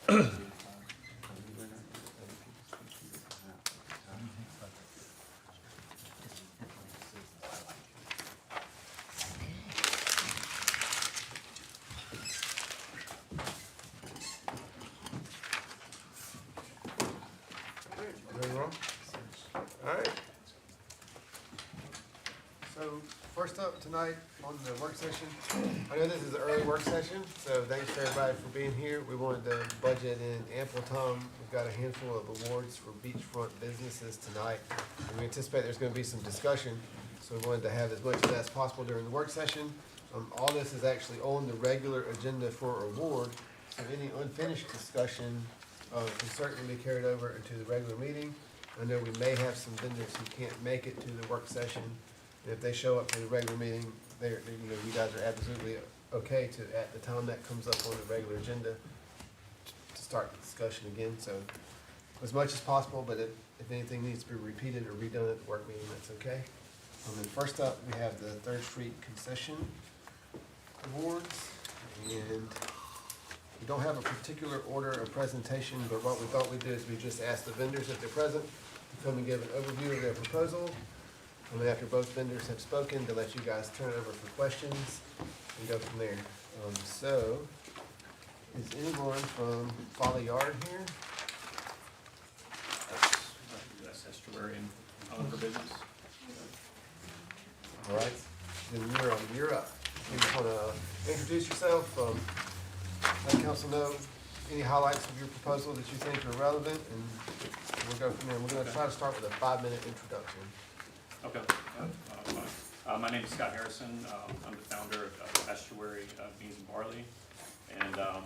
Nothing wrong? All right. So first up tonight on the work session, I know this is an early work session, so thanks to everybody for being here. We wanted to budget in ample time. We've got a handful of awards for beachfront businesses tonight, and we anticipate there's going to be some discussion. So we wanted to have as much of that as possible during the work session. All this is actually on the regular agenda for award, so any unfinished discussion can certainly be carried over into the regular meeting. I know we may have some vendors who can't make it to the work session. And if they show up for the regular meeting, you guys are absolutely okay to, at the time that comes up on the regular agenda, to start the discussion again. So as much as possible, but if anything needs to be repeated or redone at the work meeting, that's okay. And then first up, we have the Third Street Concession Awards. And we don't have a particular order of presentation, but what we thought we'd do is we just ask the vendors if they're present to come and give an overview of their proposal. And then after both vendors have spoken, to let you guys turn it over for questions and go from there. So, is anyone from Folly Yard here? That's estuary and other provisions. All right, then you're up. You just want to introduce yourself, let council know any highlights of your proposal that you think are relevant, and we'll go from there. We're going to try to start with a 5-minute introduction. Okay. My name is Scott Harrison. I'm the founder of Estuary Beans and Barley, and I'm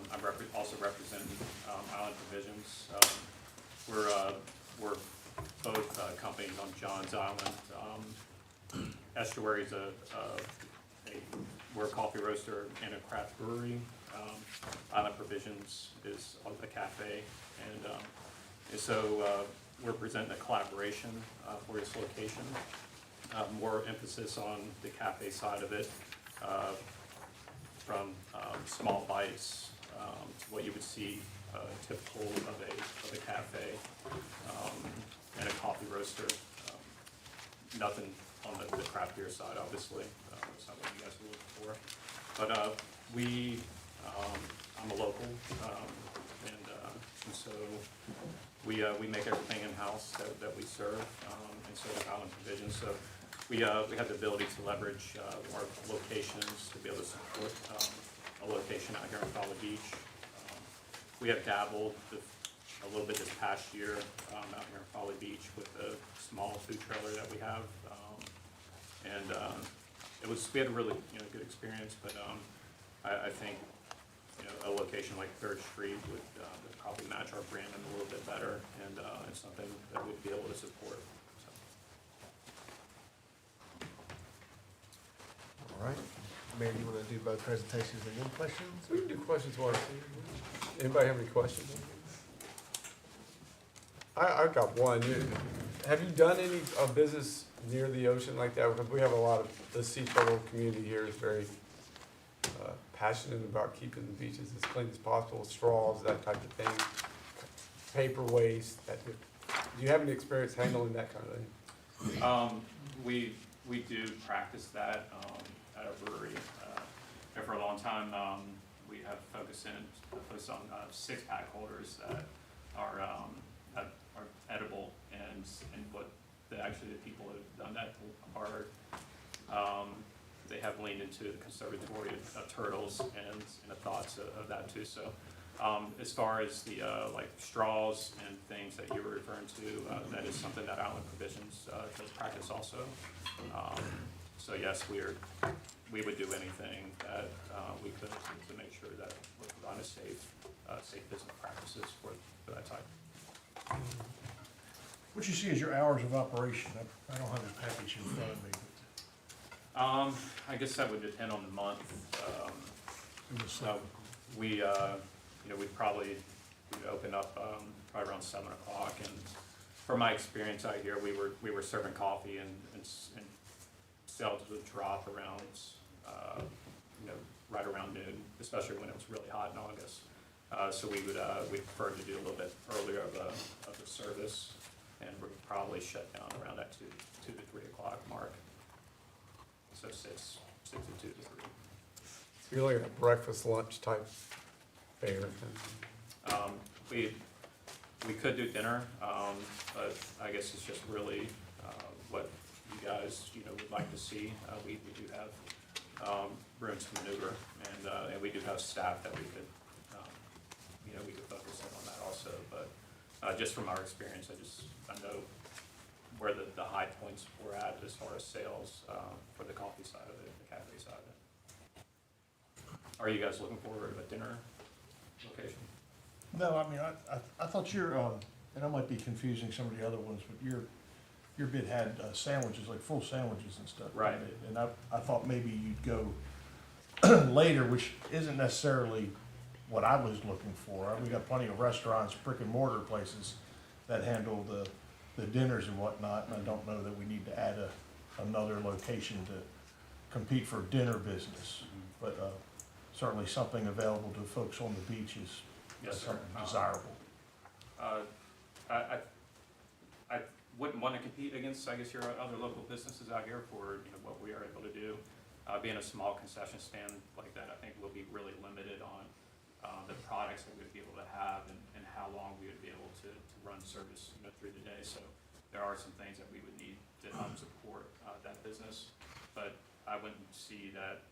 also representing Island Provisions. We're both companies on John's Island. Estuary is we're a coffee roaster and a craft brewery. Island Provisions is a cafe, and so we're presenting a collaboration for this location. More emphasis on the cafe side of it, from small bites to what you would see typical of a cafe, and a coffee roaster. Nothing on the craft beer side, obviously. That's not what you guys are looking for. But I'm a local, and so we make everything in-house that we serve, and so does Island Provisions. So we have the ability to leverage our locations to be able to support a location out here in Folly Beach. We have dabbled a little bit this past year out here in Folly Beach with the small food trailer that we have, and we had a really good experience. But I think a location like 3rd Street would probably match our brand a little bit better, and it's something that we'd be able to support. All right. Mayor, do you want to do both presentations and then questions? We can do questions while anybody have any questions? I've got one. Have you done any business near the ocean like that? Because we have a lot of, the sea turtle community here is very passionate about keeping the beaches as clean as possible, straws, that type of thing, paper waste. Do you have any experience handling that kind of thing? We do practice that at a brewery. And for a long time, we have focused on 6-pack holders that are edible, and what actually the people that have done that are they have leaned into the conservatory of turtles and the thoughts of that too. So as far as the like straws and things that you were referring to, that is something that Island Provisions does practice also. So yes, we would do anything that we could to make sure that we're providing safe business practices for that type. What you see is your hours of operation. I don't have the package in front of me. I guess that would depend on the month. So We'd probably open up probably around 7 o'clock, and from my experience out here, we were serving coffee and sales would drop around right around noon, especially when it was really hot in August. So we'd prefer to do a little bit earlier of the service, and we'd probably shut down around that 2 to 3 o'clock mark. So 6 to 2 to 3. So you're looking at breakfast, lunch type fare. We could do dinner, but I guess it's just really what you guys, would like to see. We do have room to maneuver, and we do have staff that we could, we could focus in on that also. But just from our experience, I know where the high points were at as far as sales for the coffee side of it, the cafe side of it. Are you guys looking for a dinner location? No, I mean, I thought and I might be confusing some of the other ones, but your bid had sandwiches, like full sandwiches and stuff. Right. And I thought maybe you'd go later, which isn't necessarily what I was looking for. We got plenty of restaurants, brick and mortar places that handle the dinners and whatnot, and I don't know that we need to add another location to compete for dinner business. But certainly something available to folks on the beach is Yes, sir. something desirable. I wouldn't want to compete against, I guess, your other local businesses out here for, what we are able to do. Being a small concession stand like that, I think we'll be really limited on the products that we'd be able to have and how long we would be able to run service, through the day. So there are some things that we would need to help support that business. But I wouldn't see that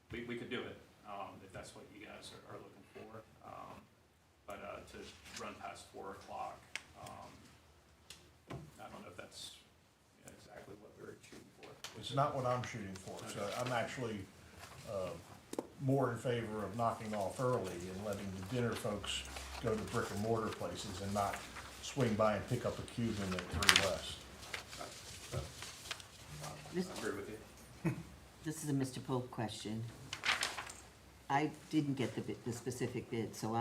we could do it if that's what you guys are looking for. But to run past 4 o'clock, I don't know if that's exactly what we're shooting for. It's not what I'm shooting for, so I'm actually more in favor of knocking off early and letting the dinner folks go to brick and mortar places and not swing by and pick up a Cuban at 3 West. I agree with you. This is a Mr. Pope question. I didn't get the specific bid, so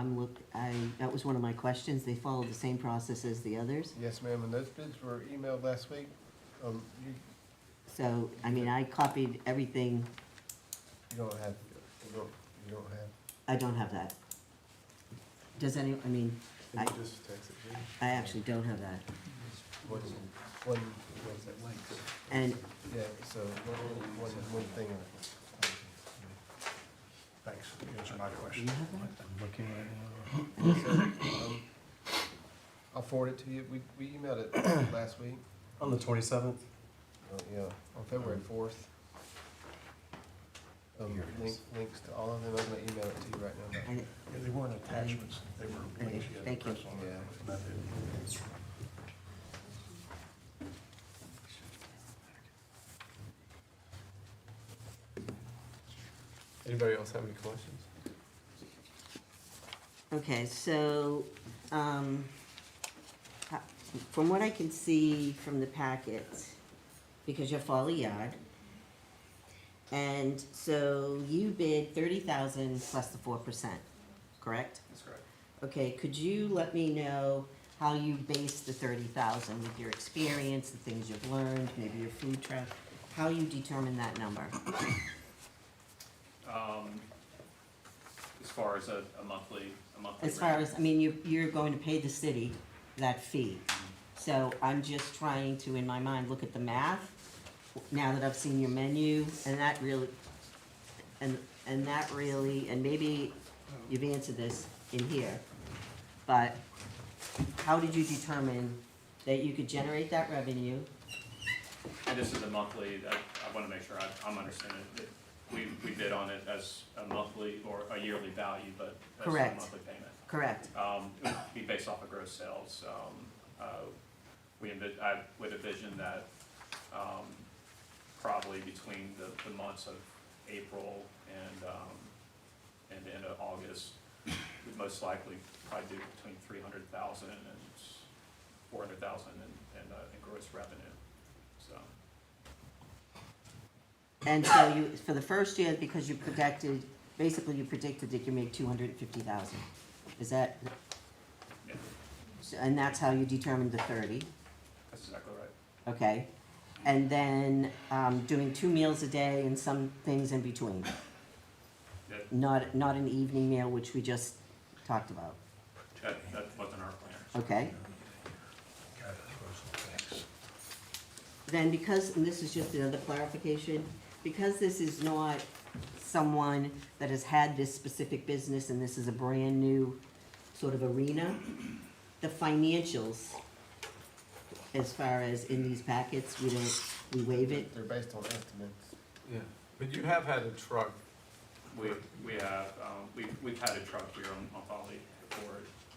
that was one of my questions. They followed the same process as the others. Yes, ma'am, and those bids were emailed last week. So, I mean, I copied everything. You don't have, you don't have. I don't have that. Does any, I mean, Can you just text it to me? I actually don't have that. What's that? And Yeah, so one thing. Thanks, answer my do question. you have that? I'm looking at So, I'll forward it to you. We emailed it last week. On the 27th? Yeah, on February 4th. Links to all of them. I'm gonna email it to you right now. I- Yeah, they weren't attachments, they were links you had to Thank you. press on. Yeah. Anybody else have any questions? Okay, so, from what I can see from the packet, because you're Folly Yard, and so you bid 30,000 plus the 4%, correct? That's correct. Okay, could you let me know how you base the 30,000 with your experience, the things you've learned, maybe your food truck, how you determine that number? As far as a monthly As far rate. as, I mean, you're going to pay the city that fee. So I'm just trying to, in my mind, look at the math, now that I've seen your menu, and that really, and maybe you've answered this in here, but how did you determine that you could generate that revenue? And this is a monthly, I want to make sure I'm understanding it. We bid on it as a monthly or a yearly value, but that's a Correct. monthly payment. Correct. It would be based off of gross sales. I would envision that probably between the months of April and the end of August, we'd most likely probably do between 300,000 and 400,000 in gross revenue, so. And so you, for the first year, because you predicted that you made 250,000. Is that, Yeah, and that's how you determined the 30, that's exactly right. okay? And then, doing 2 meals a day and some things in between. not an evening meal, which we just talked about, That wasn't our plan. okay? Then because, and this is just another clarification, because this is not someone that has had this specific business and this is a brand-new sort of arena, the financials, as far as in these packets, we waive it. They're based on estimates. Yeah, but you have had a truck. We have, we've had a truck here on Folly before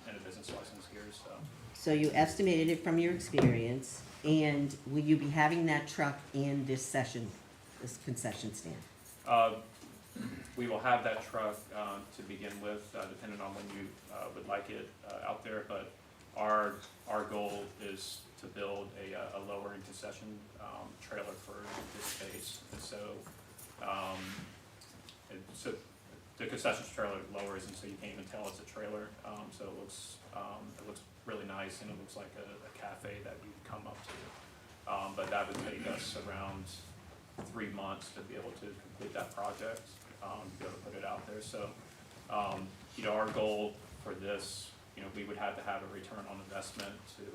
and a business license here, so. So you estimated it from your experience, and will you be having that truck in this session, this concession stand? We will have that truck to begin with, depending on when you would like it out there, but our goal is to build a lowering concession trailer for this space. And so, so the concession trailer lowers, and so you can't even tell it's a trailer. So it looks really nice, and it looks like a cafe that you come up to. But that would take us around 3 months to be able to complete that project, to be able to put it out there. So, you know, our goal for this, you know, we would have to have a return on investment to, you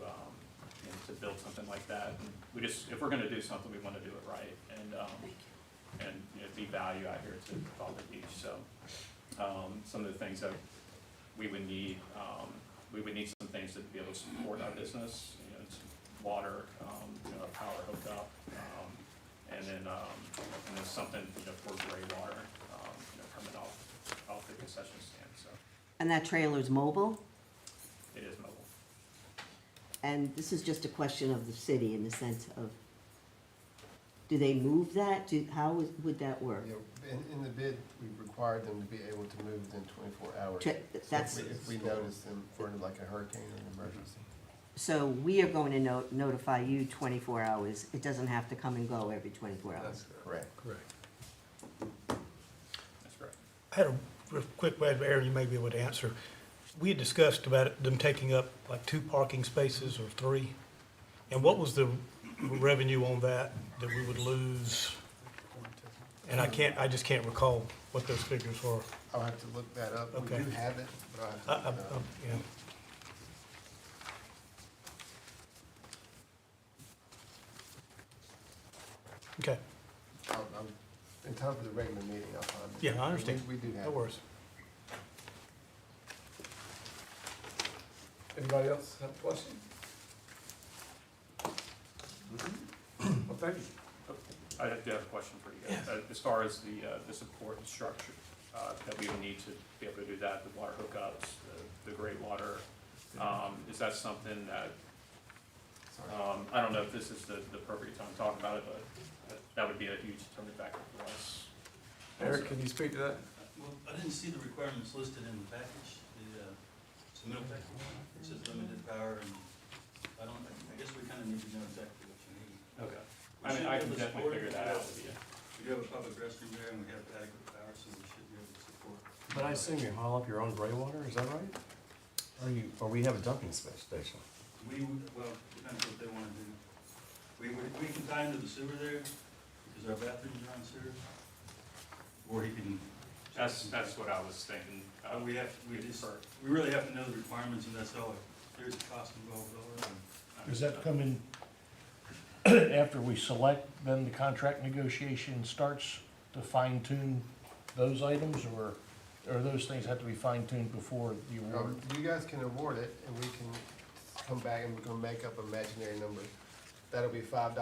know, to build something like that. And we just, if we're gonna do something, we wanna do it right, and you know, be value out here to Folly Beach. So, some of the things that we would need some things to be able to support our business, you know, it's water, you know, a power hookup, and then something, you know, for gray water, you know, coming off the concession stand, so And that trailer's mobile? it is mobile. And this is just a question of the city in the sense of, do they move that? Would that work? You know, in the bid, we required them to be able to move within 24 hours. Tra- So that's- if we notice them for like a hurricane or an emergency. So we are going to notify you 24 hours. It doesn't have to come and go every 24 hours. That's correct. Correct. That's correct. I had a real quick question, Aaron, you may be able to answer. We had discussed about them taking up like 2 parking spaces or 3. And what was the revenue on that we would lose? And I just can't recall what those figures were. I'll have to look that up. We Okay. do have it, but I'll have to look it up. Yeah. Okay, In time for the regular meeting, I'll find it. yeah, I understand. We do have No it. worries. Anybody else have a question? Well, thank you. I do have a question for you guys. As far as the support and structure that we would need to be able to do that, the water hookups, the gray water, is that something that, Sorry. I don't know if this is the appropriate time to talk about it, but that would be a huge determining factor for us. Eric, can you speak to that? Well, I didn't see the requirements listed in the package, the submittal package. It says limited power, and I guess we kind of need to know exactly what you need. Okay. We I mean, should I be can able to definitely support figure it. that out with you. We do have a public restroom there, and we have adequate power, so we should be able to support. But I assume you haul up your own gray water, is that right? Or we have a dumping station? Well, depends what they want to do. We can tie into the sewer there, because our bathrooms are on sewer. Or he can. That's what I was thinking. We really have to know the requirements, and that's all. There's a cost involved with all that. Does that come in after we select, then the contract negotiation starts to fine tune those items, or those things have to be fine tuned before the award? You guys can award it, and we can come back and we're gonna make up an imaginary number. That'll be $5,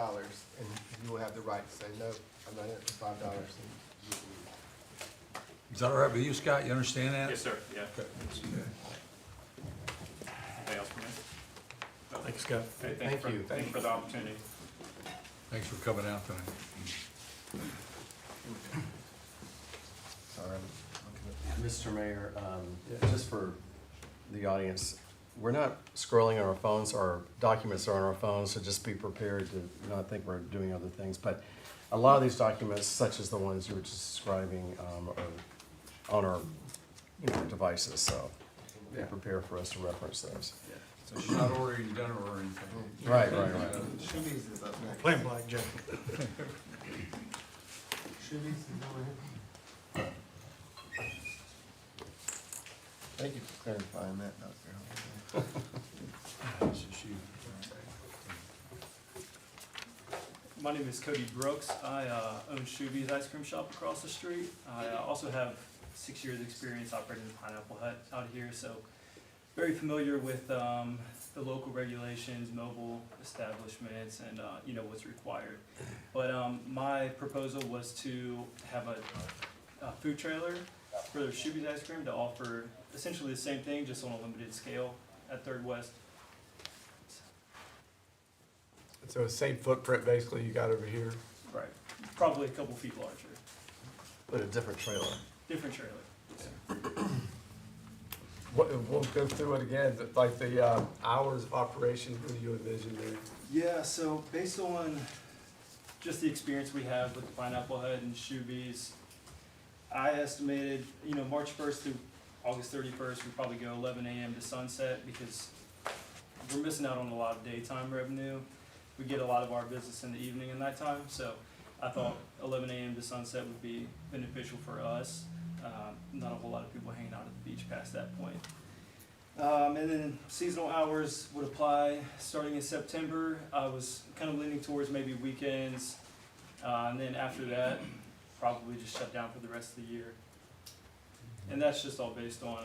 and you will have the right to say, no, I'm not in it for $5. Is that all right with you, Scott? You understand that? Yes, sir, yeah. Anything else for me? No. Thank you, Scott. Okay, Thank you. Thank you for the opportunity. Thanks for coming out tonight. Sorry. Mr. Mayor, just for the audience, we're not scrolling on our phones, our documents are on our phones, so just be prepared to not think we're doing other things. But a lot of these documents, such as the ones you were just describing, are on our, devices, so be prepared for us to reference those. So she's not ordering dinner or anything. Right. Shoobies is up next. Playing blackjack. Shoobies is over here. Thank you for clarifying that, Dr. Holliday. This is you. My name is Cody Brooks. I own Shuby's Ice Cream Shop across the street. I also have 6 years' experience operating the Pineapple Hut out here, so very familiar with the local regulations, mobile establishments, and you know what's required. But my proposal was to have a food trailer for their Shuby's Ice Cream to offer essentially the same thing, just on a limited scale at Third West. So same footprint basically you got over here. Right, probably a couple feet larger. But a different trailer. Different trailer. Yes, sir. We'll go through it again, like the hours of operation, what do you envision there? Yeah, so based on just the experience we have with the Pineapple Hut and Shuby's, I estimated, you know, March 1st through August 31st, we probably go 11 a.m. to sunset because we're missing out on a lot of daytime revenue. We get a lot of our business in the evening and nighttime, so I thought 11 a.m. to sunset would be beneficial for us. Not a whole lot of people hanging out at the beach past that point. And then seasonal hours would apply starting in September. I was kind of leaning towards maybe weekends, and then after that, probably just shut down for the rest of the year. And that's just all based on,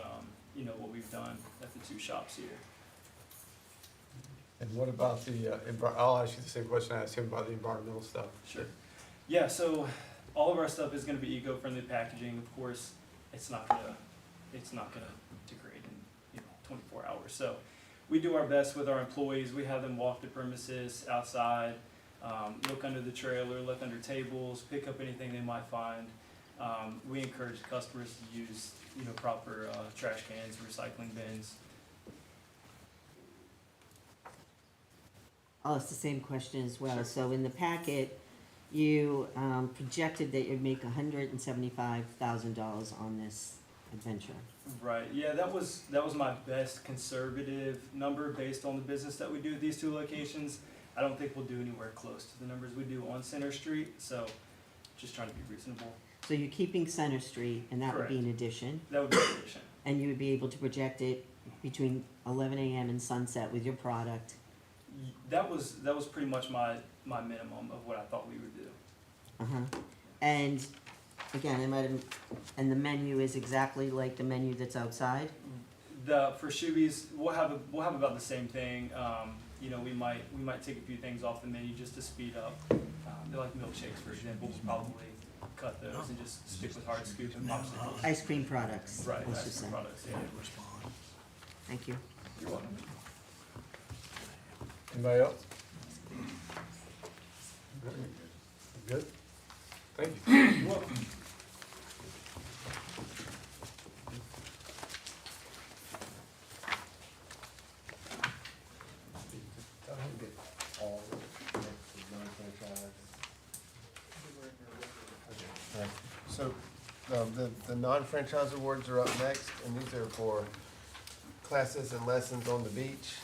you know, what we've done at the two shops here. And what about the, I'll ask you the same question I asked him about the environmental stuff. Sure. Yeah, so all of our stuff is gonna be eco-friendly packaging. Of course, it's not gonna degrade in, 24 hours. So we do our best with our employees. We have them walk the premises outside, look under the trailer, look under tables, pick up anything they might find. We encourage customers to use, proper trash cans, recycling bins. I'll ask the same question as well. So in the packet, you projected that you'd make $175,000 on this adventure. Right, yeah, that was my best conservative number based on the business that we do at these two locations. I don't think we'll do anywhere close to the numbers we do on Center Street, so just trying to be reasonable. So you're keeping Center Street, and that would be an addition, That would be efficient. and you would be able to project it between 11 a.m. and sunset with your product. That was pretty much my minimum of what I thought we would do. And again, and the menu is exactly like the menu that's outside? For Shuby's, we'll have about the same thing. We might take a few things off the menu just to speed up. They're like milkshakes, for example. We'll probably cut those and just stick with hard scoop and popsicles. Ice cream products, Right, let's ice just say. cream products, yeah. Thank you. You're welcome. Anybody else? Good? Thank you. You're welcome. So, the non-franchise awards are up next, and these are for classes and lessons on the beach,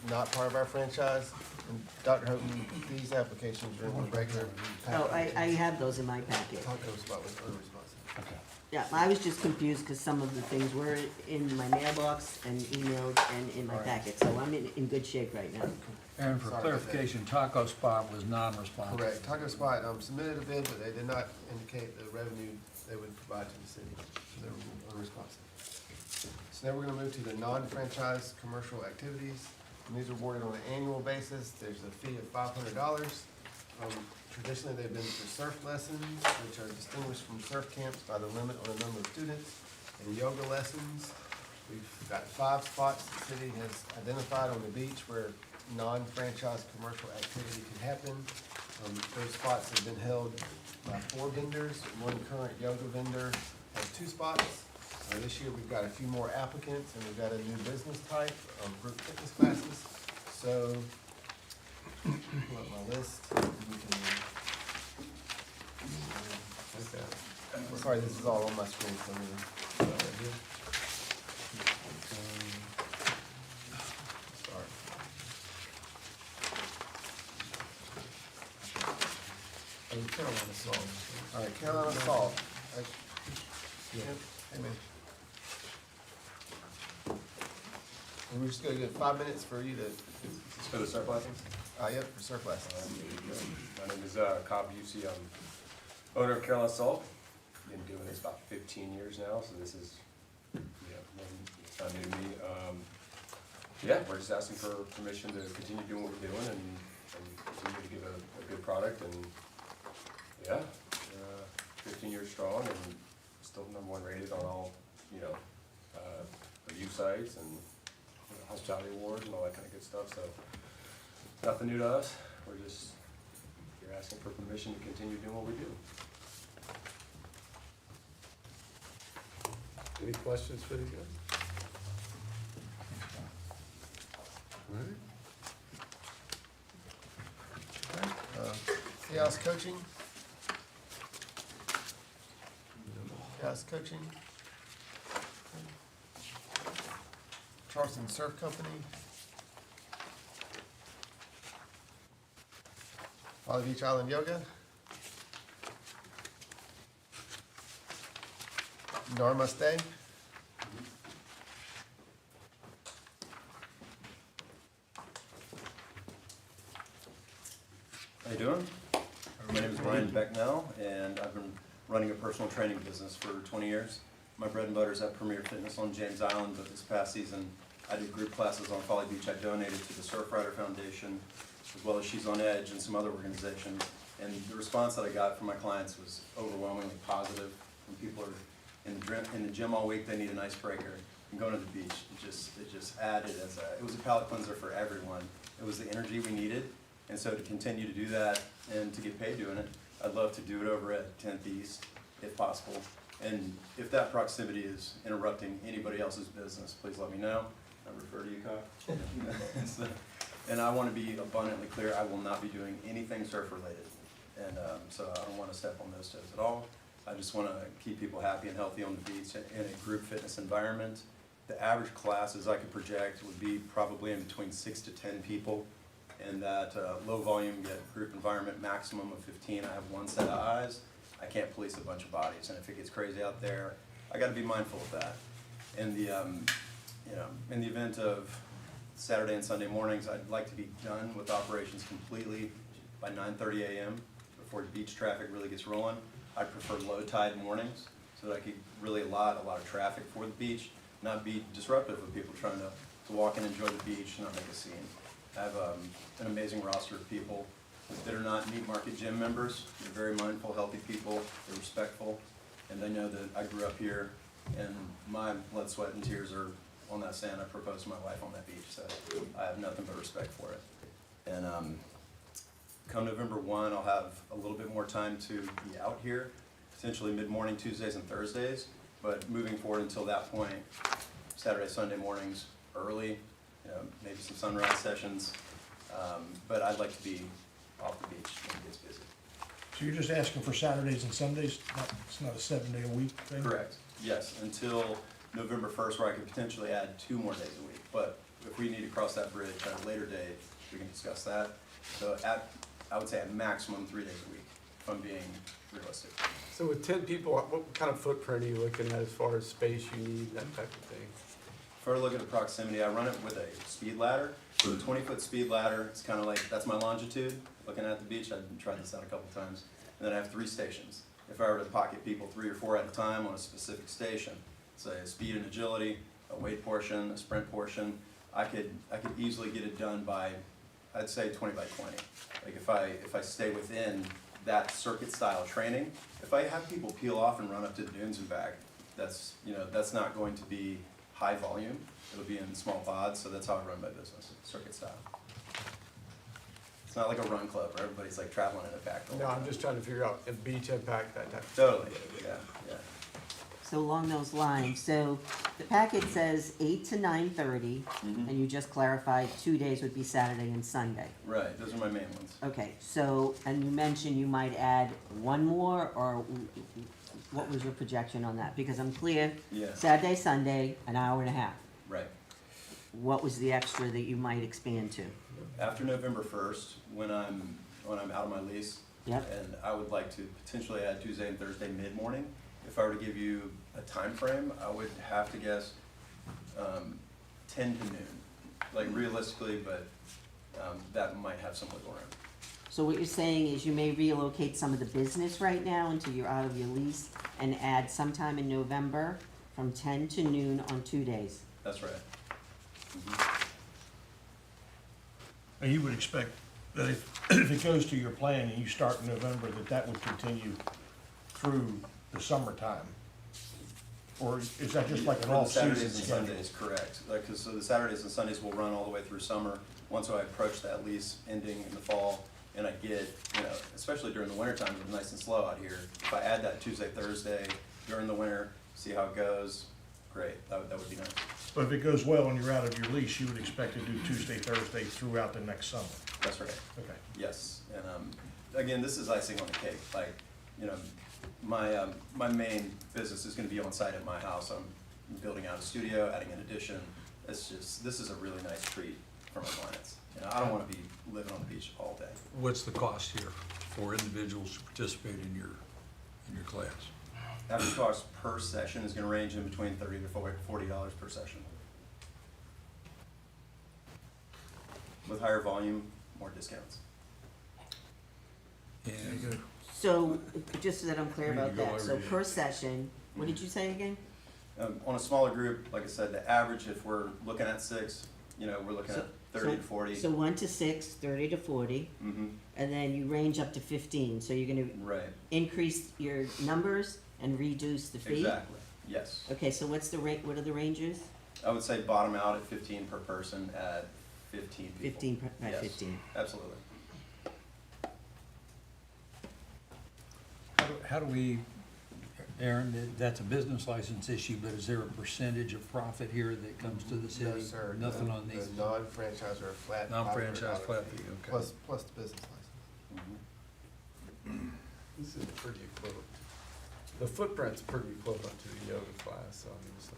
not part of our franchise. And Dr. Houghton, these applications are in the regular Oh, packet. I have those in my packet. Taco spot was unresponsive. Okay. Yeah, I was just confused because some of the things were in my mailbox and emailed and in my packet, so I'm in good shape right now. And for Sorry about that. clarification, Taco Spot was non-responsive. Correct. Taco Spot submitted a bid, but they did not indicate the revenue they would provide to the city, so they were unresponsive. So now we're gonna move to the non-franchise commercial activities, and these are awarded on an annual basis. There's a fee of $500. Traditionally, they've been for surf lessons, which are distinguished from surf camps by the limit on the number of students, and yoga lessons. We've got 5 spots the city has identified on the beach where non-franchise commercial activity can happen. Those spots have been held by 4 vendors. One current yoga vendor has 2 spots. This year, we've got a few more applicants, and we've got a new business type, group fitness classes. So, pull up my list. We can, sorry, this is all on my screen, so I'm gonna, right here. Start. Carolina Salt. All right, Carolina Salt. Yeah, hey man. We're just gonna get 5 minutes for you to, Let's go to surplus. yep, for surplus. My name is Cobb Busey. I'm owner of Carolina Salt. Been doing this about 15 years now, so this is, it's not new to me. Yeah, we're just asking for permission to continue doing what we're doing and continue to give a good product and, yeah, 15 years strong and still #1 rated on all, review sites and hospitality awards and all that kind of good stuff, so nothing new to us. You're asking for permission to continue doing what we do. Any questions for these guys? All right. Chaos coaching. Chaos coaching. Charleston Surf Company. Folly Beach Island Yoga. Dharma Stay. How you doing? My name is Ryan Becknell, and I've been running a personal training business for 20 years. My bread and butter is at Premier Fitness on James Island, but this past season I did group classes on Folly Beach. I donated to the Surf Rider Foundation, as well as She's on Edge and some other organizations. And the response that I got from my clients was overwhelmingly positive. When people are in the gym all week, they need an icebreaker. And going to the beach, it just added it was a palate cleanser for everyone. It was the energy we needed. And so to continue to do that and to get paid doing it, I'd love to do it over at 10th East, if possible. And if that proximity is interrupting anybody else's business, please let me know. I refer to you, Kyle. And I want to be abundantly clear, I will not be doing anything surf related. And so I don't want to step on those toes at all. I just want to keep people happy and healthy on the beach in a group fitness environment. The average classes I could project would be probably in between 6 to 10 people. In that low volume yet group environment, maximum of 15. I have one set of eyes. I can't police a bunch of bodies, and if it gets crazy out there, I got to be mindful of that. In the in the event of Saturday and Sunday mornings, I'd like to be done with operations completely by 9:30 a.m. before beach traffic really gets rolling. I prefer low tide mornings so that I could really allot a lot of traffic for the beach, not be disruptive of people trying to walk and enjoy the beach, not make a scene. I have an amazing roster of people that are not meat market gym members. They're very mindful, healthy people. They're respectful, and they know that I grew up here, and my blood, sweat, and tears are on that sand. I proposed to my wife on that beach, so I have nothing but respect for it. And come November 1, I'll have a little bit more time to be out here, potentially mid-morning Tuesdays and Thursdays, but moving forward until that point, Saturday, Sunday mornings, early, maybe some sunrise sessions, but I'd like to be off the beach when it gets busy. So you're just asking for Saturdays and Sundays? It's not a 7-day-a-week thing? Correct, yes, until November 1st, where I could potentially add 2 more days a week. But if we need to cross that bridge at a later date, we can discuss that. So I would say at maximum 3 days a week, if I'm being realistic. So with 10 people, what kind of footprint are you looking at as far as space you need, that type of thing? If I look at the proximity, I run it with a speed ladder. So a 20-foot speed ladder, it's kind of like, that's my longitude, looking at the beach. I've tried this out a couple times. And then I have 3 stations. If I were to pocket people 3 or 4 at a time on a specific station, say a speed and agility, a weight portion, a sprint portion, I could easily get it done by, I'd say 20 by 20. Like if I stay within that circuit style training, if I have people peel off and run up to the dunes and back, that's not going to be high volume. It'll be in small pods, so that's how I run my business, circuit style. It's not like a run club where everybody's like traveling in a pack. No, I'm just trying to figure out a beach impact, that type of Totally, yeah. So along those lines, so the packet says 8 to 9:30, and you just clarified 2 days would be Saturday and Sunday. Right, those are my main ones. Okay, so, and you mentioned you might add one more, or what was your projection on that? Because I'm clear, Yeah, Saturday, Sunday, an hour and a half. right. What was the extra that you might expand to? After November 1st, when I'm out of my lease, Yep. and I would like to potentially add Tuesday and Thursday mid-morning. If I were to give you a time frame, I would have to guess 10 to noon. like realistically, but, that might have some wiggle room. So what you're saying is you may relocate some of the business right now until you're out of your lease and add sometime in November from 10 to noon on 2 days. That's right. Mhm. And you would expect that if it goes to your plan and you start in November, that would continue through the summertime? Or is that just like an For the all-season Saturdays and schedule? Sundays, correct. Like, 'cause so the Saturdays and Sundays will run all the way through summer. Once I approach that lease ending in the fall, and I get, you know, especially during the winter times, it's nice and slow out here. If I add that Tuesday, Thursday during the winter, see how it goes, great, that would be nice. But if it goes well and you're out of your lease, you would expect to do Tuesday, Thursday throughout the next summer? That's right. Okay. Yes, and, again, this is icing on the cake, like, you know, my main business is gonna be on site at my house. I'm building out a studio, adding an addition. It's just, this is a really nice treat for my clients. You know, I don't wanna be living on the beach all day. What's the cost here for individuals to participate in your class? Average cost per session is gonna range in between $30 to $40 per session. With higher volume, more discounts. And So, just so that I'm clear We need about to go that, so every day. per session, what did you say again? On a smaller group, like I said, the average, if we're looking at 6, you know, we're looking at 30 to 40. So 1 to 6, 30 to 40, Mm-hmm, and then you range up to 15, so you're gonna right, increase your numbers and reduce the fee? exactly, yes. Okay, so what's the rate, what are the ranges? I would say bottom out at 15 per person at 15 people. 15 by Yes, 15. Absolutely. how do we, Aaron, that's a business license issue, but is there a percentage of profit here that comes to the city? No, sir. Nothing The- on these? The non-franchise or a flat Non-franchise $500 flat fee, fee, okay. plus the business license. Mhm. This is pretty equivalent. The footprint's pretty equivalent to the yoga class, so I mean, so.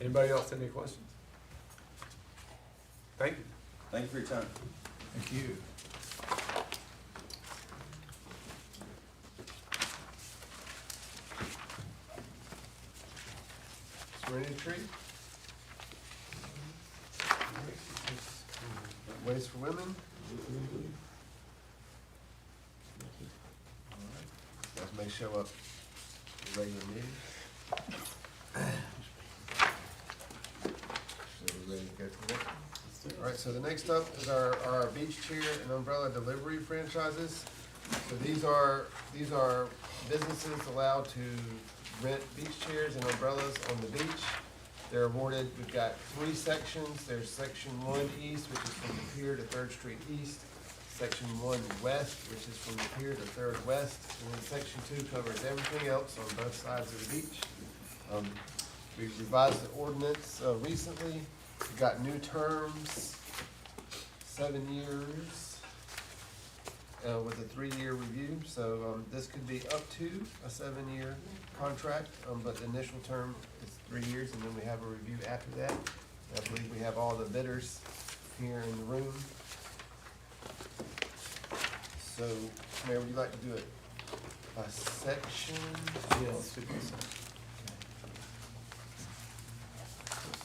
Anybody else, any questions? Thank you. Thank you for your time. Thank you. Serenity Tree. Ways for Women. Guys may show up at the regular meeting. So we're ready to go for that. All right, so the next up is our beach chair and umbrella delivery franchises. So these are businesses allowed to rent beach chairs and umbrellas on the beach. They're awarded, we've got 3 sections. There's section 1 east, which is from the pier to 3rd Street East. Section 1 west, which is from the pier to 3rd West. And then section 2 covers everything else on both sides of the beach. We revised the ordinance recently. We got new terms, 7 years. With a 3-year review, so this could be up to a 7-year contract, but the initial term is 3 years, and then we have a review after that. I believe we have all the bidders here in the room. So, Mayor, would you like to do it by section? Yeah, let's do this.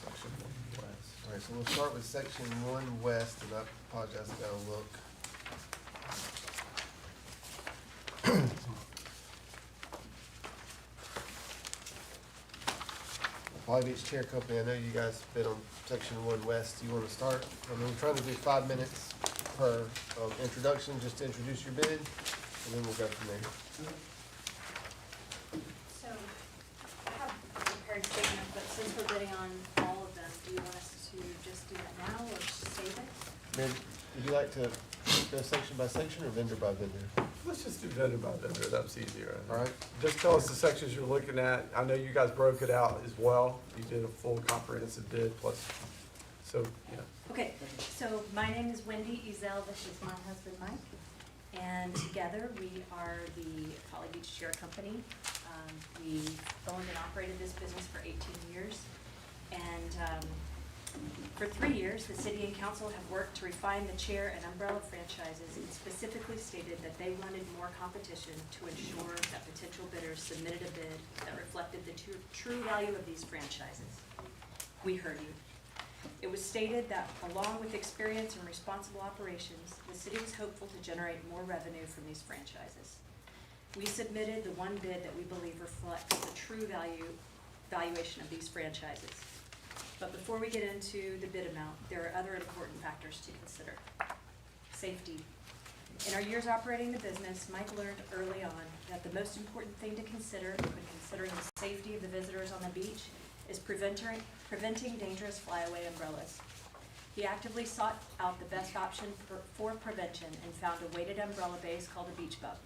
Section 1 west. All right, so we'll start with section 1 west, and I apologize, I gotta look. Folly Beach Chair Company, I know you guys bid on section 1 west. Do you wanna start? I mean, we're trying to do 5 minutes per introduction, just to introduce your bid, and then we'll go from there. So, I have a prepared statement, but since we're bidding on all of them, do you want us to just do that now or save it? Mayor, would you like to go section by section or vendor by vendor? Let's just do vendor by vendor, that's easier. All right? Just tell us the sections you're looking at. I know you guys broke it out as well. You did a full comprehensive bid plus, so, yeah. Okay, so my name is Wendy Ezel, this is my husband Mike, and together we are the Folly Beach Chair Company. We owned and operated this business for 18 years, and for 3 years, the city and council have worked to refine the chair and umbrella franchises and specifically stated that they wanted more competition to ensure that potential bidders submitted a bid that reflected the true value of these franchises. We heard you. It was stated that along with experience and responsible operations, the city was hopeful to generate more revenue from these franchises. We submitted the one bid that we believe reflects the true valuation of these franchises. But before we get into the bid amount, there are other important factors to consider. Safety. In our years operating the business, Mike learned early on that the most important thing to consider when considering the safety of the visitors on the beach is preventing dangerous flyaway umbrellas. He actively sought out the best option for prevention and found a weighted umbrella base called a beach bub.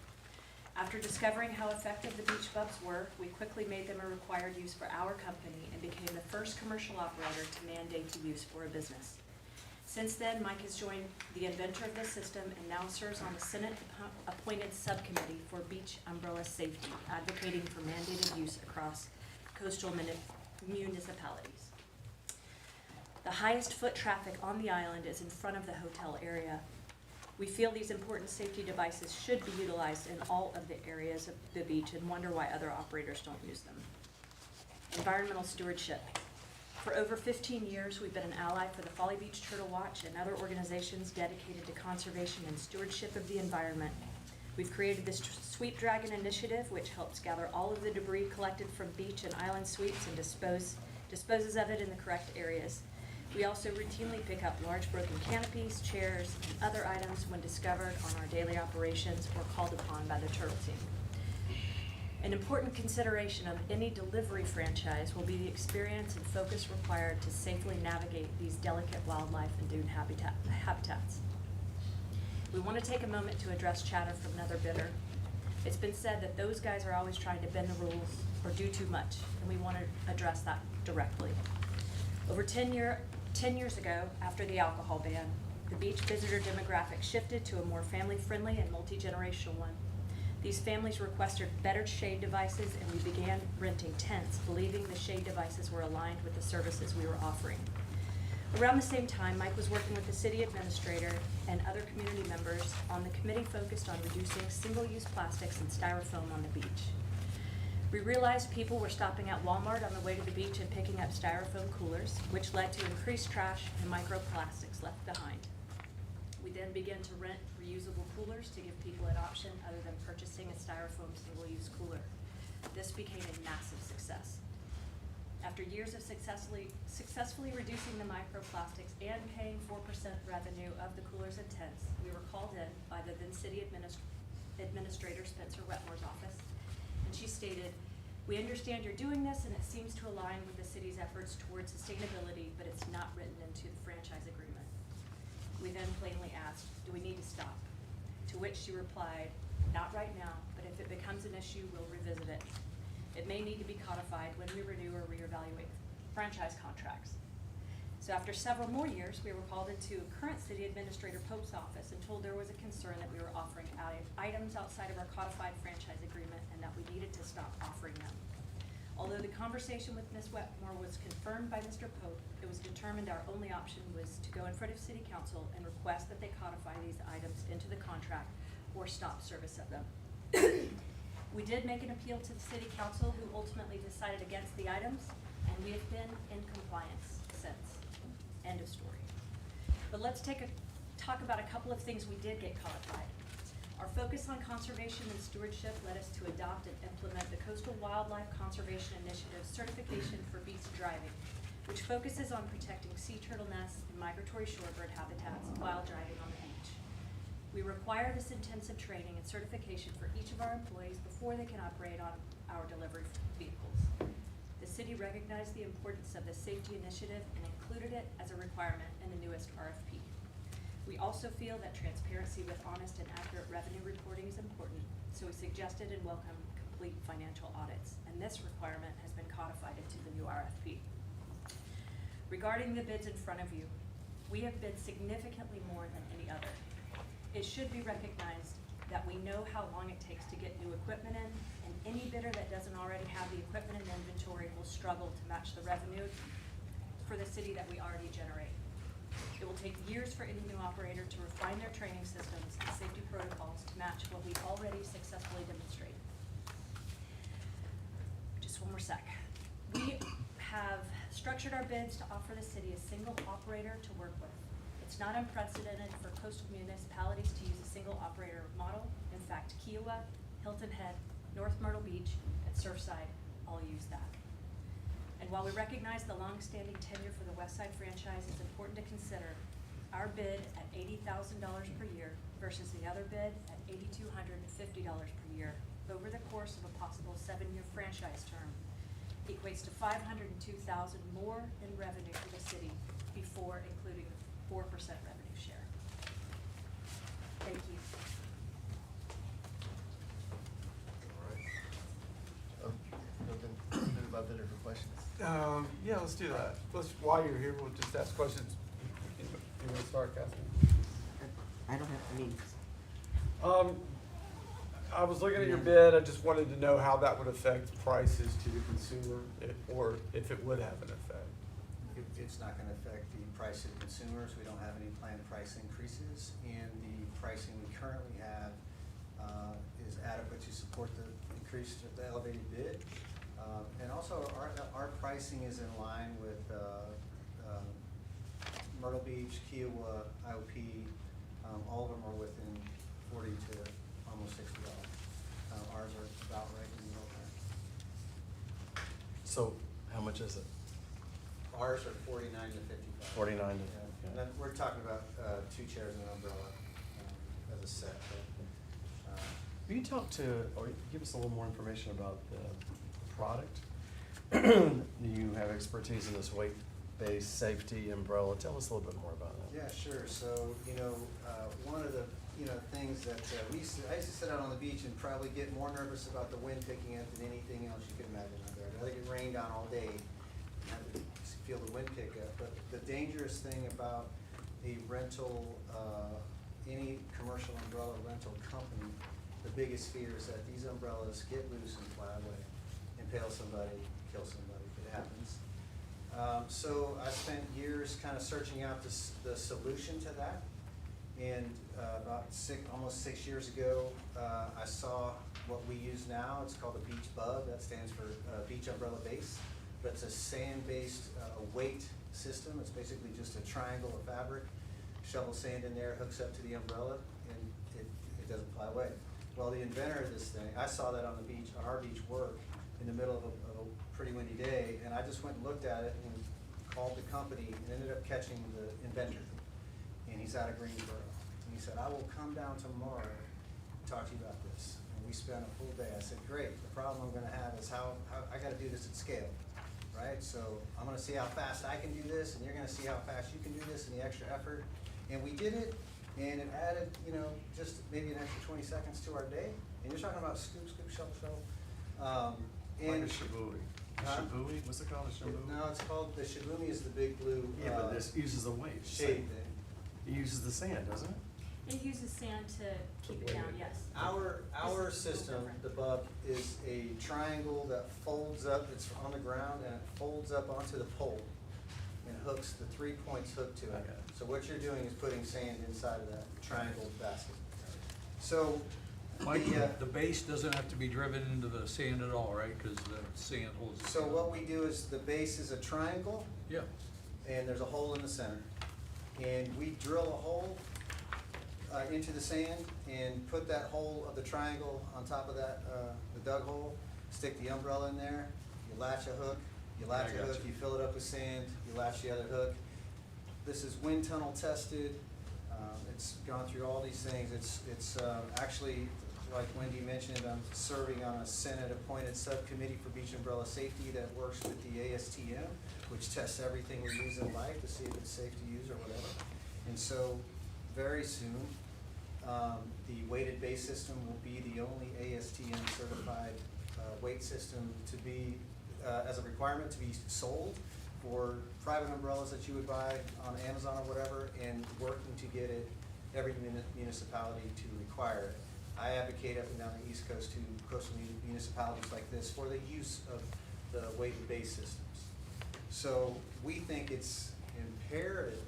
After discovering how effective the beach bubs were, we quickly made them a required use for our company and became the first commercial operator to mandate the use for a business. Since then, Mike has joined the inventor of this system and now serves on the Senate-appointed subcommittee for beach umbrella safety, advocating for mandated use across coastal municipalities. The highest foot traffic on the island is in front of the hotel area. We feel these important safety devices should be utilized in all of the areas of the beach and wonder why other operators don't use them. Environmental stewardship. For over 15 years, we've been an ally for the Folly Beach Turtle Watch and other organizations dedicated to conservation and stewardship of the environment. We've created this Sweep Dragon initiative, which helps gather all of the debris collected from beach and island sweeps and disposes of it in the correct areas. We also routinely pick up large broken canopies, chairs, and other items when discovered on our daily operations or called upon by the turtle team. An important consideration of any delivery franchise will be the experience and focus required to safely navigate these delicate wildlife and dune habitats. We want to take a moment to address chatter from another bidder. It's been said that those guys are always trying to bend the rules or do too much, and we want to address that directly. Over 10 years ago, after the alcohol ban, the beach visitor demographic shifted to a more family-friendly and multi-generational one. These families requested better shade devices, and we began renting tents, believing the shade devices were aligned with the services we were offering. Around the same time, Mike was working with the city administrator and other community members on the committee focused on reducing single-use plastics and styrofoam on the beach. We realized people were stopping at Walmart on the way to the beach and picking up styrofoam coolers, which led to increased trash and microplastics left behind. We then began to rent reusable coolers to give people an option other than purchasing a styrofoam single-use cooler. This became a massive success. After years of successfully reducing the microplastics and paying 4% revenue of the coolers and tents, we were called in by the then city administrator, Spencer Wetmore's office, and she stated, "We understand you're doing this and it seems to align with the city's efforts towards sustainability, but it's not written into the franchise agreement." We then plainly asked, "Do we need to stop?" To which she replied, "Not right now, but if it becomes an issue, we'll revisit it. It may need to be codified when we renew or reevaluate franchise contracts." So after several more years, we were called into current city administrator Pope's office and told there was a concern that we were offering items outside of our codified franchise agreement and that we needed to stop offering them. Although the conversation with Ms. Wetmore was confirmed by Mr. Pope, it was determined our only option was to go in front of City Council and request that they codify these items into the contract or stop service of them. We did make an appeal to the City Council, who ultimately decided against the items, and we have been in compliance since. End of story. But let's talk about a couple of things we did get codified. Our focus on conservation and stewardship led us to adopt and implement the Coastal Wildlife Conservation Initiative certification for beach driving, which focuses on protecting sea turtle nests and migratory shorebird habitats while driving on the beach. We require this intensive training and certification for each of our employees before they can operate on our delivery vehicles. The city recognized the importance of this safety initiative and included it as a requirement in the newest RFP. We also feel that transparency with honest and accurate revenue reporting is important, so we suggested and welcomed complete financial audits, and this requirement has been codified into the new RFP. Regarding the bids in front of you, we have bid significantly more than any other. It should be recognized that we know how long it takes to get new equipment in, and any bidder that doesn't already have the equipment in inventory will struggle to match the revenue for the city that we already generate. It will take years for any new operator to refine their training systems and safety protocols to match what we already successfully demonstrated. Just one more sec. We have structured our bids to offer the city a single operator to work with. It's not unprecedented for coastal municipalities to use a single operator model. In fact, Kiowa, Hilton Head, North Myrtle Beach, and Surfside all use that. And while we recognize the long-standing tenure for the Westside franchise, it's important to consider our bid at $80,000 per year versus the other bid at $8,250 per year over the course of a possible 7-year franchise term equates to $502,000 more in revenue for the city before including 4% revenue share. Thank you. All right. Open about bidder for questions. Yeah, let's do that. While you're here, we'll just ask questions. You want to start, Catherine? I don't have, I mean, I was looking at your bid, I just wanted to know how that would affect prices to the consumer, or if it would have an effect. It's not gonna affect the price of consumers. We don't have any planned price increases, and the pricing we currently have is adequate to support the increased, the elevated bid. And also, our pricing is in line with Myrtle Beach, Kiowa, IOP. All of them are within $40 to almost $60. Ours are about right in the middle there. So how much is it? Ours are 49 to 55. 49 to, Yeah. yeah. And then we're talking about 2 chairs and an umbrella as a set. But, Will you talk to, or give us a little more information about the product? You have expertise in this weight-based safety umbrella. Tell us a little bit more about that. yeah, sure. So, one of the, things that I used to sit out on the beach and probably get more nervous about the wind picking up than anything else you could imagine out there. I'd rather get rained on all day and have to feel the wind pick up. But the dangerous thing about a rental, any commercial umbrella rental company, the biggest fear is that these umbrellas get loose and fly away, impale somebody, kill somebody. It happens. So I spent years kind of searching out the solution to that. And almost 6 years ago, I saw what we use now. It's called the Beach Bub. That stands for Beach Umbrella Base. But it's a sand-based weight system. It's basically just a triangle of fabric. Shovel sand in there, hooks up to the umbrella, and it doesn't fly away. Well, the inventor of this thing, I saw that on the beach, on our beach work, in the middle of a pretty windy day, and I just went and looked at it and called the company and ended up catching the inventor. And he's out of Greensboro. And he said, I will come down tomorrow and talk to you about this. And we spent a full day. I said, great. The problem I'm gonna have is how I gotta do this at scale, right? So I'm gonna see how fast I can do this, and you're gonna see how fast you can do this and the extra effort. And we did it, and it added, just maybe an extra 20 seconds to our day. And you're talking about scoop, shovel, shovel. Like a shabooey. Shabooey? What's it called, a shabooey? No, it's called, the shaboomy is the big blue. Yeah, but this uses the weight. Shade thing. It uses the sand, doesn't it? It uses sand to keep it down, yes. Our This is a little system, different. the Bub, is a triangle that folds up, it's on the ground, and it folds up onto the pole and hooks, the 3 points hook to it. Okay. So what you're doing is putting sand inside of that triangle basket. So, Mike, the base doesn't have to be driven into the sand at all, right? Because the sand holds it. so what we do is the base is a triangle, Yeah, and there's a hole in the center. And we drill a hole into the sand and put that hole of the triangle on top of that, the dug hole, stick the umbrella in there, you latch a hook, I got you fill it up with sand, you latch the other hook. This is wind tunnel tested, it's gone through all these things. It's actually, like Wendy mentioned, I'm serving on a Senate-appointed subcommittee for beach umbrella safety that works with the ASTM, which tests everything we use in life to see if it's safe to use or whatever. And so, very soon, the weighted base system will be the only ASTM certified weight system to be, as a requirement, to be sold for private umbrellas that you would buy on Amazon or whatever, and working to get it, every municipality to require it. I advocate up and down the East Coast to coastal municipalities like this for the use of the weighted base systems. So we think it's imperative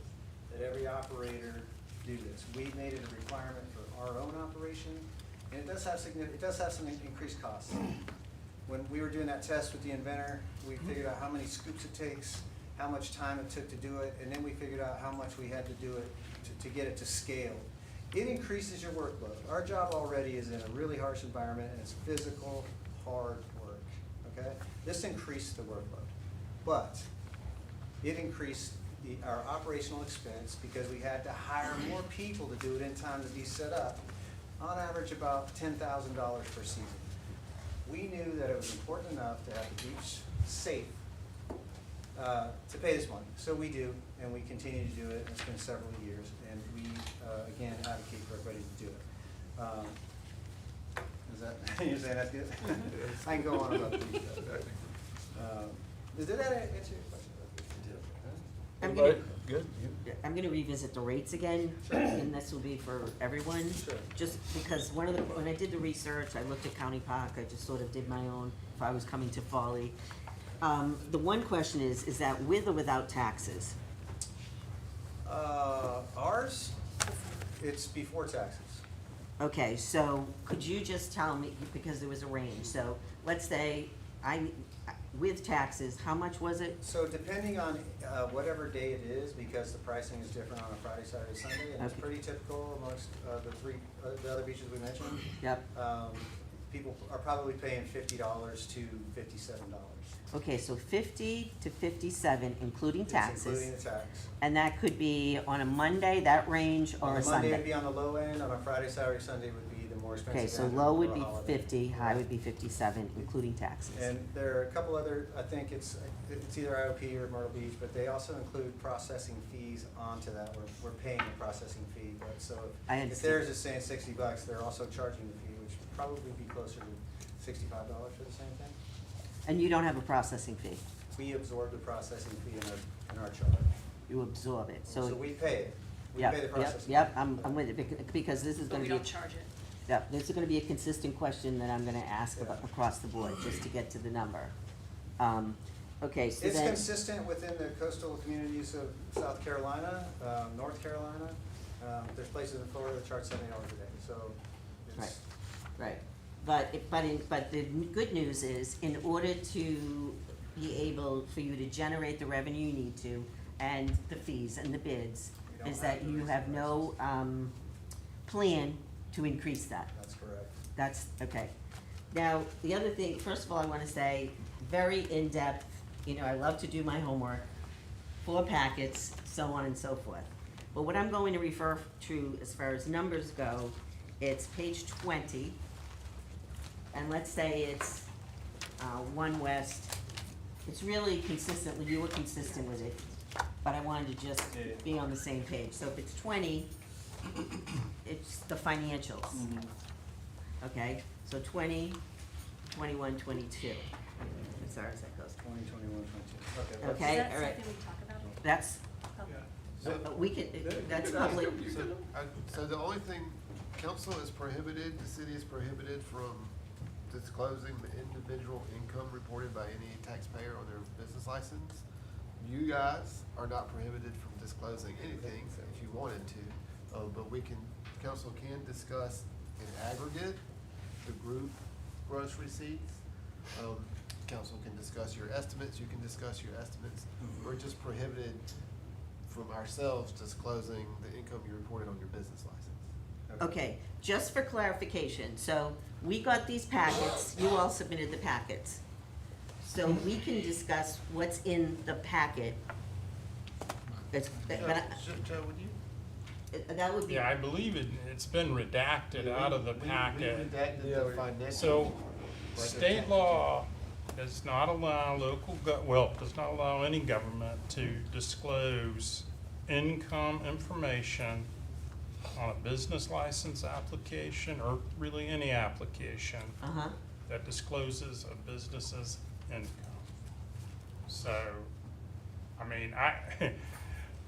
that every operator do this. We made it a requirement for our own operation, and it does have some increased costs. When we were doing that test with the inventor, we figured out how many scoops it takes, how much time it took to do it, and then we figured out how much we had to do it to get it to scale. It increases your workload. Our job already is in a really harsh environment, and it's physical, hard work, okay? This increased the workload, but it increased our operational expense because we had to hire more people to do it in time to be set up, on average about $10,000 per season. We knew that it was important enough to have the beach safe to pay this money. So we do, and we continue to do it. It's been several years, and we, again, advocate for everybody to do it. Is that, you're saying that's good? I can go on about the beach. Did that answer your question? I'm gonna, Good. I'm gonna revisit the rates again, and this will be for everyone. Sure. Just because when I did the research, I looked at County Park, I just sort of did my own, if I was coming to Folly. The one question is that with or without taxes? Ours, it's before taxes. Okay, so could you just tell me, because there was a range, so let's say with taxes, how much was it? So depending on whatever day it is, because the pricing is different on a Friday, Saturday, Sunday, and it's Okay. pretty typical amongst the other beaches we mentioned. Yep, People are probably paying $50 to $57. okay, so 50 to 57, including It's taxes. including the tax. And that could be on a Monday, that range, or On a a Monday, it'd Sunday? be on the low end, on a Friday, Saturday, Sunday would be the more expensive Okay, so end, low or would a be holiday. 50, high would be 57, including taxes. And there are a couple other, I think it's either IOP or Myrtle Beach, but they also include processing fees onto that. We're paying a processing fee, but so I if understand. theirs is saying $60, they're also charging the fee, which would probably be closer to $65 for the same thing. And you don't have a processing fee? We absorb the processing fee in our charge. You absorb it, So so. we pay it. We Yep, pay the yep, processing. yep, I'm with it, because this is But gonna we be, don't charge it. yep, this is gonna be a consistent question that I'm gonna ask about across the board, just to get to the number. Okay, so It's then, consistent within the coastal communities of South Carolina, North Carolina. There's places in Florida that charge $70 a day, so it's. right, but the good news is, in order to be able, for you to generate the revenue you need to, and the fees and the bids, We don't is that have to you raise have the no, plan to increase that. That's correct. That's, okay. Now, the other thing, first of all, I wanna say, very in-depth, I love to do my homework, 4 packets, so on and so forth. But what I'm going to refer to as far as numbers go, it's page 20, and let's say it's, One West. It's really consistent, you were consistent with it, but I wanted to just be on the same page. So if it's 20, it's the financials. Okay, so 20, 21, 22. As far as that goes. 20, 21, 22. Okay. Okay, Is that all right. something we talk about? That's, Okay. we can, that's public. So the only thing, council is prohibited, the city is prohibited from disclosing the individual income reported by any taxpayer on their business license. You guys are not prohibited from disclosing anything if you wanted to, but council can discuss in aggregate the group gross receipts. Council can discuss your estimates, you can discuss your estimates. We're just prohibited from ourselves disclosing the income you reported on your business license. Okay, just for clarification, so we got these packets, you all submitted the packets. So we can discuss what's in the packet. That Joe, would you? that would be. Yeah, I believe it's been redacted out of the packet. We redacted the financial. So, state law does not allow does not allow any government to disclose income information on a business license application, or really any application Uh-huh, that discloses a business's income. So, I mean,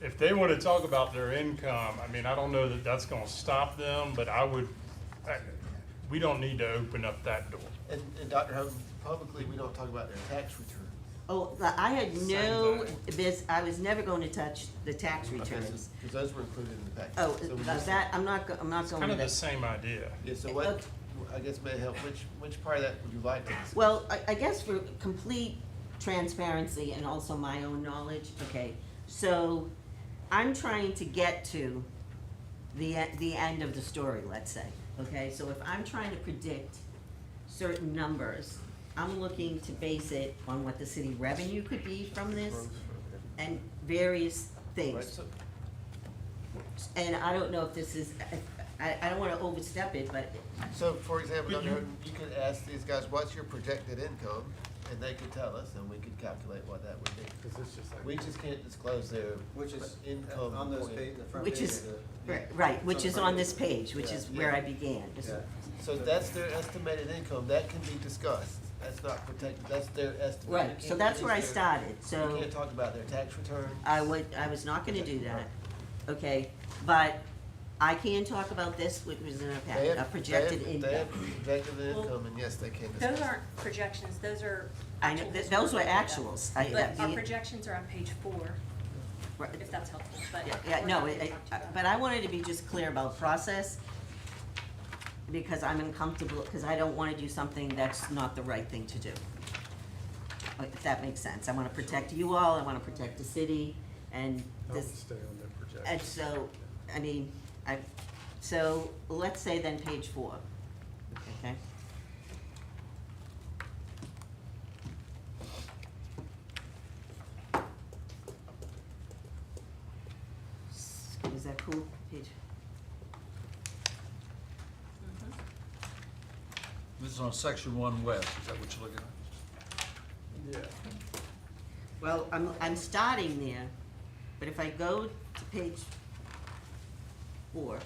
if they want to talk about their income, I mean, I don't know that that's going to stop them, but we don't need to open up that door. And Dr. Hogan, publicly, we don't talk about their tax return. oh, I had no, Same I was never going to touch the tax returns. Because those were included in the package. Oh, So we just- that, I'm not going It's to kind of the that. same idea. Yeah, so what, Okay. I guess may help, which part of that would you like to discuss? Well, I guess for complete transparency and also my own knowledge, okay, so I'm trying to get to the end of the story, let's say, okay? So if I'm trying to predict certain numbers, I'm looking to base it on what the city revenue could be from this and various things. And I don't know if this is, I don't wanna overstep it, but So, for example, Dr. Houghton, you could ask these guys, what's your projected income? And they could tell us, and we could calculate what that would be. Cause it's just like. We just can't disclose their Which is income. on those point. the front which page is, of the. right, which It's is the on front this page. page, which Yeah. is where I began. Yeah. So that's their estimated income, that can be discussed, that's not protected, that's their estimate. You Right, can't so that's where I use their- started, You so can't talk about their tax return. I was not gonna do that, okay? But I can talk about this, which was in a projected They income. have projected income, and yes, they can discuss. Those aren't projections, those are I know, actuals. those were we're looking at. actuals. But our projections are on page 4, Right. if that's helpful, but. Yeah, we're no, happy to talk to you about but I wanted to be just clear about process, because I'm uncomfortable, because I don't wanna do something that's not the right thing to do. If that makes sense, I wanna protect you all, I wanna protect the city, and I would this, stay on their projection. and so, I mean, so, let's say then page 4, okay? Is that cool, page? Mhm. This is on section 1 west, is that what you're looking at? Yeah. Well, I'm starting there, but if I go to page 4,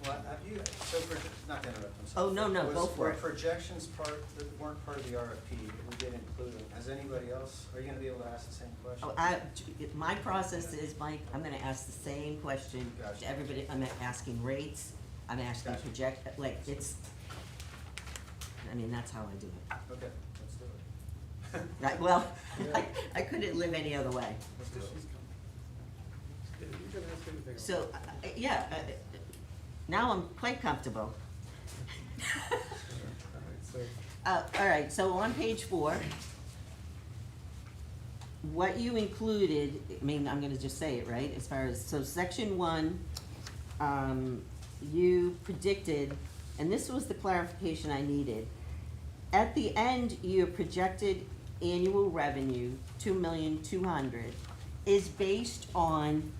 Well, have you, so not to interrupt, I'm sorry. Oh, no, go for Were it. projections that weren't part of the RFP, but we did include them? Has anybody else, are you gonna be able to ask the same question? my process is, Mike, I'm gonna ask the same question Gotcha. to everybody, I'm asking rates, I'm asking Gotcha. project, like, it's, I mean, that's how I do it. Okay, let's do it. Right, well, I couldn't live any other way. Let's do it. Yeah, you can ask anything else. So, yeah, now I'm quite comfortable. Alright, so, All right, so on page 4, what you included, I mean, I'm gonna just say it, right, as far as, so section 1, you predicted, and this was the clarification I needed. At the end, your projected annual revenue, 2,200,000, is based on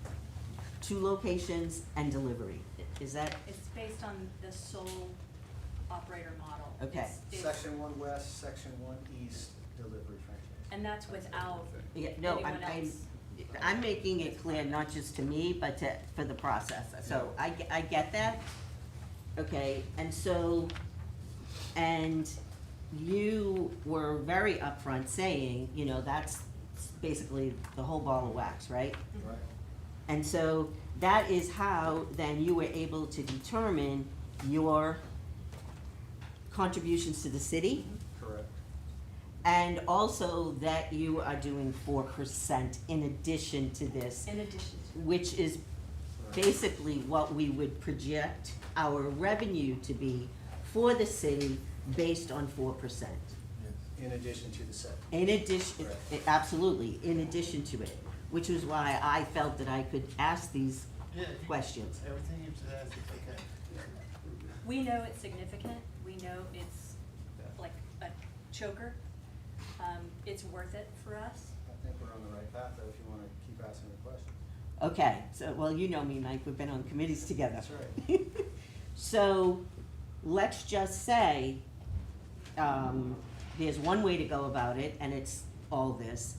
2 locations and delivery. Is that, It's based on the sole operator model. Okay. It's- Section 1 west, section 1 east delivery franchise. And that's without yeah, no, anyone else. I'm making it clear, not just to me, but for the process, so I get that. Okay, and so, and you were very upfront saying, you know, that's basically the whole ball of wax, right? Right. And so that is how then you were able to determine your contributions to the city, Correct. and also that you are doing 4% in addition to this, In addition to. which is Right. basically what we would project our revenue to be for the city based on 4%. In addition to the set. In addition, Correct. absolutely, in addition to it, which was why I felt that I could ask these Yeah, questions. everything you've said, it's okay. We know it's significant, we know it's like a choker. It's worth it for us. I think we're on the right path though, if you wanna keep asking the questions. Okay, so, well, you know me, Mike, we've been on committees together. That's right. So, let's just say, there's one way to go about it, and it's all this.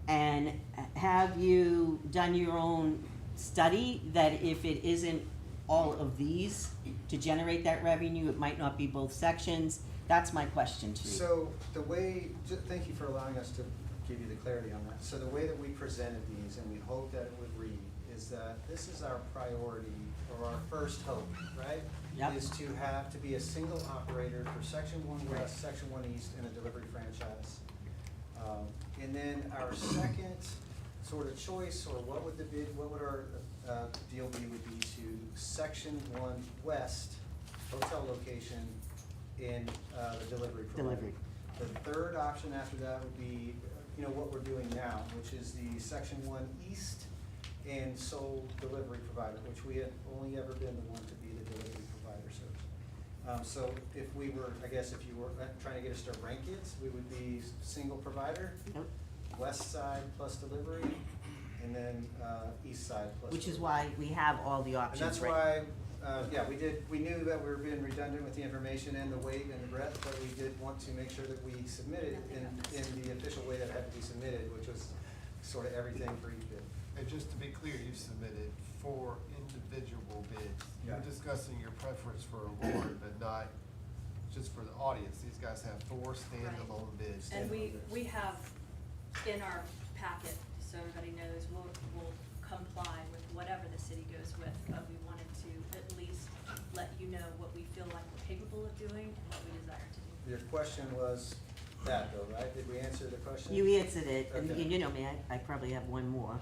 And have you done your own study that if it isn't all of these to generate that revenue, it might not be both sections? That's my question to you. So the way, thank you for allowing us to give you the clarity on that. So the way that we presented these, and we hope that it would read, is that this is our priority, or our first hope, right? Yep. Is to be a single operator for section 1 west, section 1 east, and a delivery franchise. And then our second sort of choice, or what would our deal be, would be to section 1 west, hotel location in the delivery provider. Delivery. The third option after that would be, you know, what we're doing now, which is the Section 1 East and sole delivery provider, which we have only ever been the one to be the delivery provider service. So if we were, I guess if you were trying to get us to rank it, we would be single provider, Nope. west side plus delivery, and then east side plus. Which is delivery. why we have all the And options that's right. why, yeah, we knew that we were being redundant with the information and the weight and the breadth, but we did want to make sure that we submitted in the official way that had to be submitted, which was sort of everything for each bid. And just to be clear, you submitted 4 individual bids. You're Yeah. discussing your preference for award, but not just for the audience. These guys have 4 standalone bids. And we have in our packet, so everybody knows, we'll comply with whatever the city goes with, but we wanted to at least let you know what we feel like we're capable of doing and what we desire to do. Your question was that though, right? Did we answer the question? You answered it, and Okay. you know me, I probably have one more.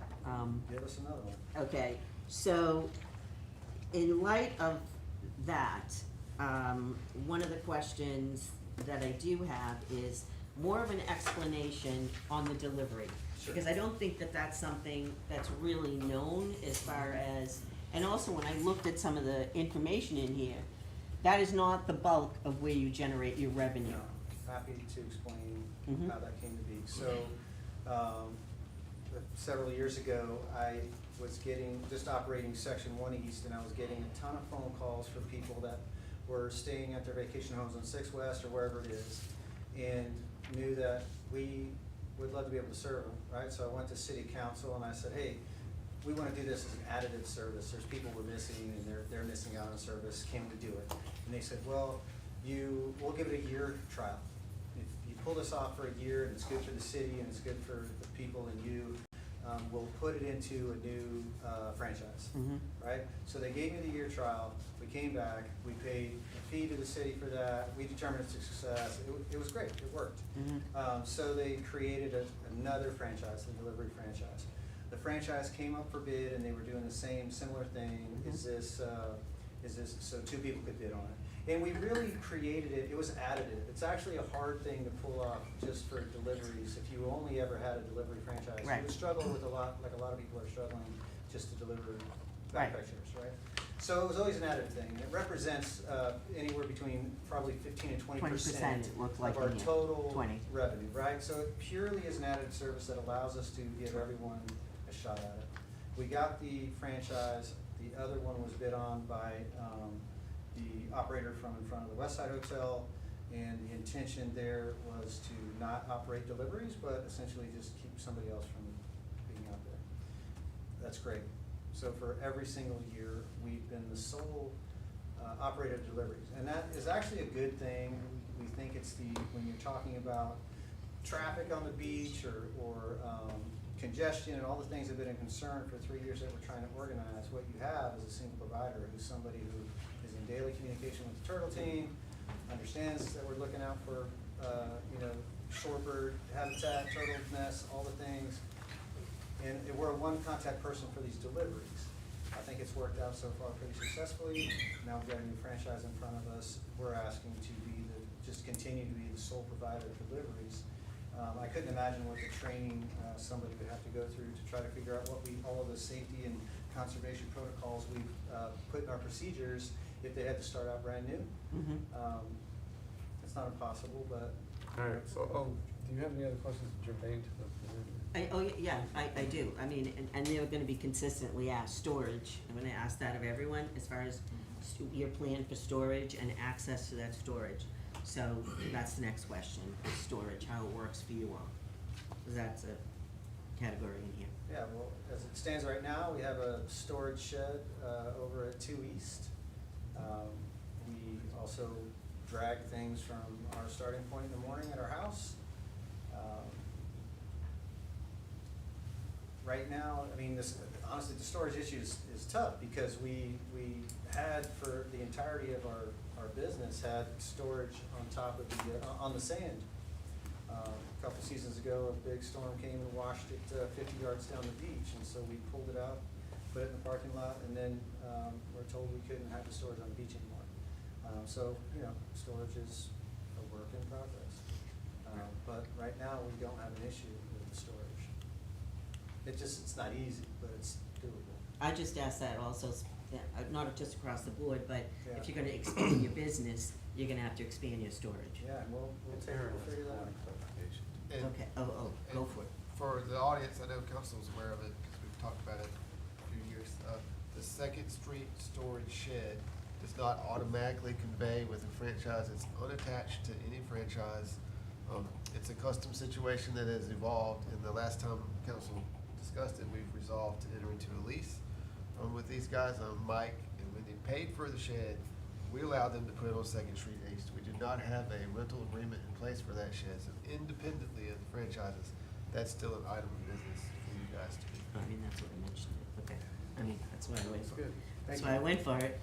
Give us another one. Okay, so in light of that, one of the questions that I do have is more of an explanation on the delivery. Sure. Because I don't think that that's something that's really known as far as, and also when I looked at some of the information in here, that is not the bulk of where you generate your revenue. Happy to explain Mhm. how that came to be. So, several years ago, I was just operating Section 1 East, and I was getting a ton of phone calls from people that were staying at their vacation homes on 6 West or wherever it is, and knew that we would love to be able to serve them, right? So I went to city council and I said, hey, we want to do this as an additive service. There's people we're missing and they're missing out on service. Can we do it? And they said, well, we'll give it a year trial. If you pull this off for a year and it's good for the city and it's good for the people and you, we'll put it into a new franchise, Mhm. right? So they gave me the year trial. We came back. We paid a fee to the city for that. We determined it's a success. It was great. It worked. Mhm. So they created another franchise, the delivery franchise. The franchise came up for bid, and they were doing the similar thing. Mhm. Is this, so 2 people could bid on it. And we really created it, it was additive. It's actually a hard thing to pull off just for deliveries. If you only ever had a delivery franchise, Right. you would struggle with a lot of people are struggling just to deliver Right. backpacks, right? So it was always an additive thing. It represents anywhere between probably 15 and 20% it looked like of our in here. total 20. revenue, right? So it purely is an additive service that allows us to give everyone a shot at it. We got the franchise. The other one was bid on by the operator from in front of the West Side Hotel, and the intention there was to not operate deliveries, but essentially just keep somebody else from being out there. That's great. So for every single year, we've been the sole operator of deliveries, and that is actually a good thing. We think it's when you're talking about traffic on the beach or congestion and all the things that have been a concern for 3 years that we're trying to organize, what you have is a single provider who's somebody who is in daily communication with the turtle team, understands that we're looking out for, shorebird habitat, turtle nests, all the things. And we're a one contact person for these deliveries. I think it's worked out so far pretty successfully. Now we've got a new franchise in front of us. We're asking to just continue to be the sole provider of deliveries. I couldn't imagine what the training somebody would have to go through to try to figure out all of the safety and conservation protocols we've put in our procedures if they had to start out brand new. Mhm. It's not impossible, but. All right, so, do you have any other questions germane to the board? I do. I mean, and they're gonna be consistently asked, storage. I'm gonna ask that of everyone as far as your plan for storage and access to that storage. So that's the next question, is storage, how it works for you all. 'Cause that's a category in here. Yeah, well, as it stands right now, we have a storage shed over at 2 East. We also drag things from our starting point in the morning at our house. Right now, I mean, honestly, the storage issue is tough because we had, for the entirety of our business, had storage on top of on the sand. A couple seasons ago, a big storm came and washed it 50 yards down the beach, and so we pulled it out, put it in the parking lot, and then we're told we couldn't have the storage on the beach anymore. So, storage is a work in progress. But right now, we don't have an issue with the storage. It's not easy, but it's doable. I just asked that also, not just across the board, but Yeah. if you're gonna expand your business, you're gonna have to expand your storage. Yeah, and we'll figure that out. And- Okay, go for it. For the audience, I know council's aware of it, because we've talked about it a few years. The Second Street storage shed does not automatically convey with a franchise. It's unattached to any franchise. It's a custom situation that has evolved, and the last time council discussed it, we've resolved to enter into a lease with these guys, Mike, and when they paid for the shed, we allowed them to put it on Second Street East. We do not have a rental agreement in place for that shed, so independently of the franchises, that's still an item of business for you guys to do. I mean, that's what I mentioned it, okay. I mean, that's why I went for it. Good. That's Thank why I you. went for it.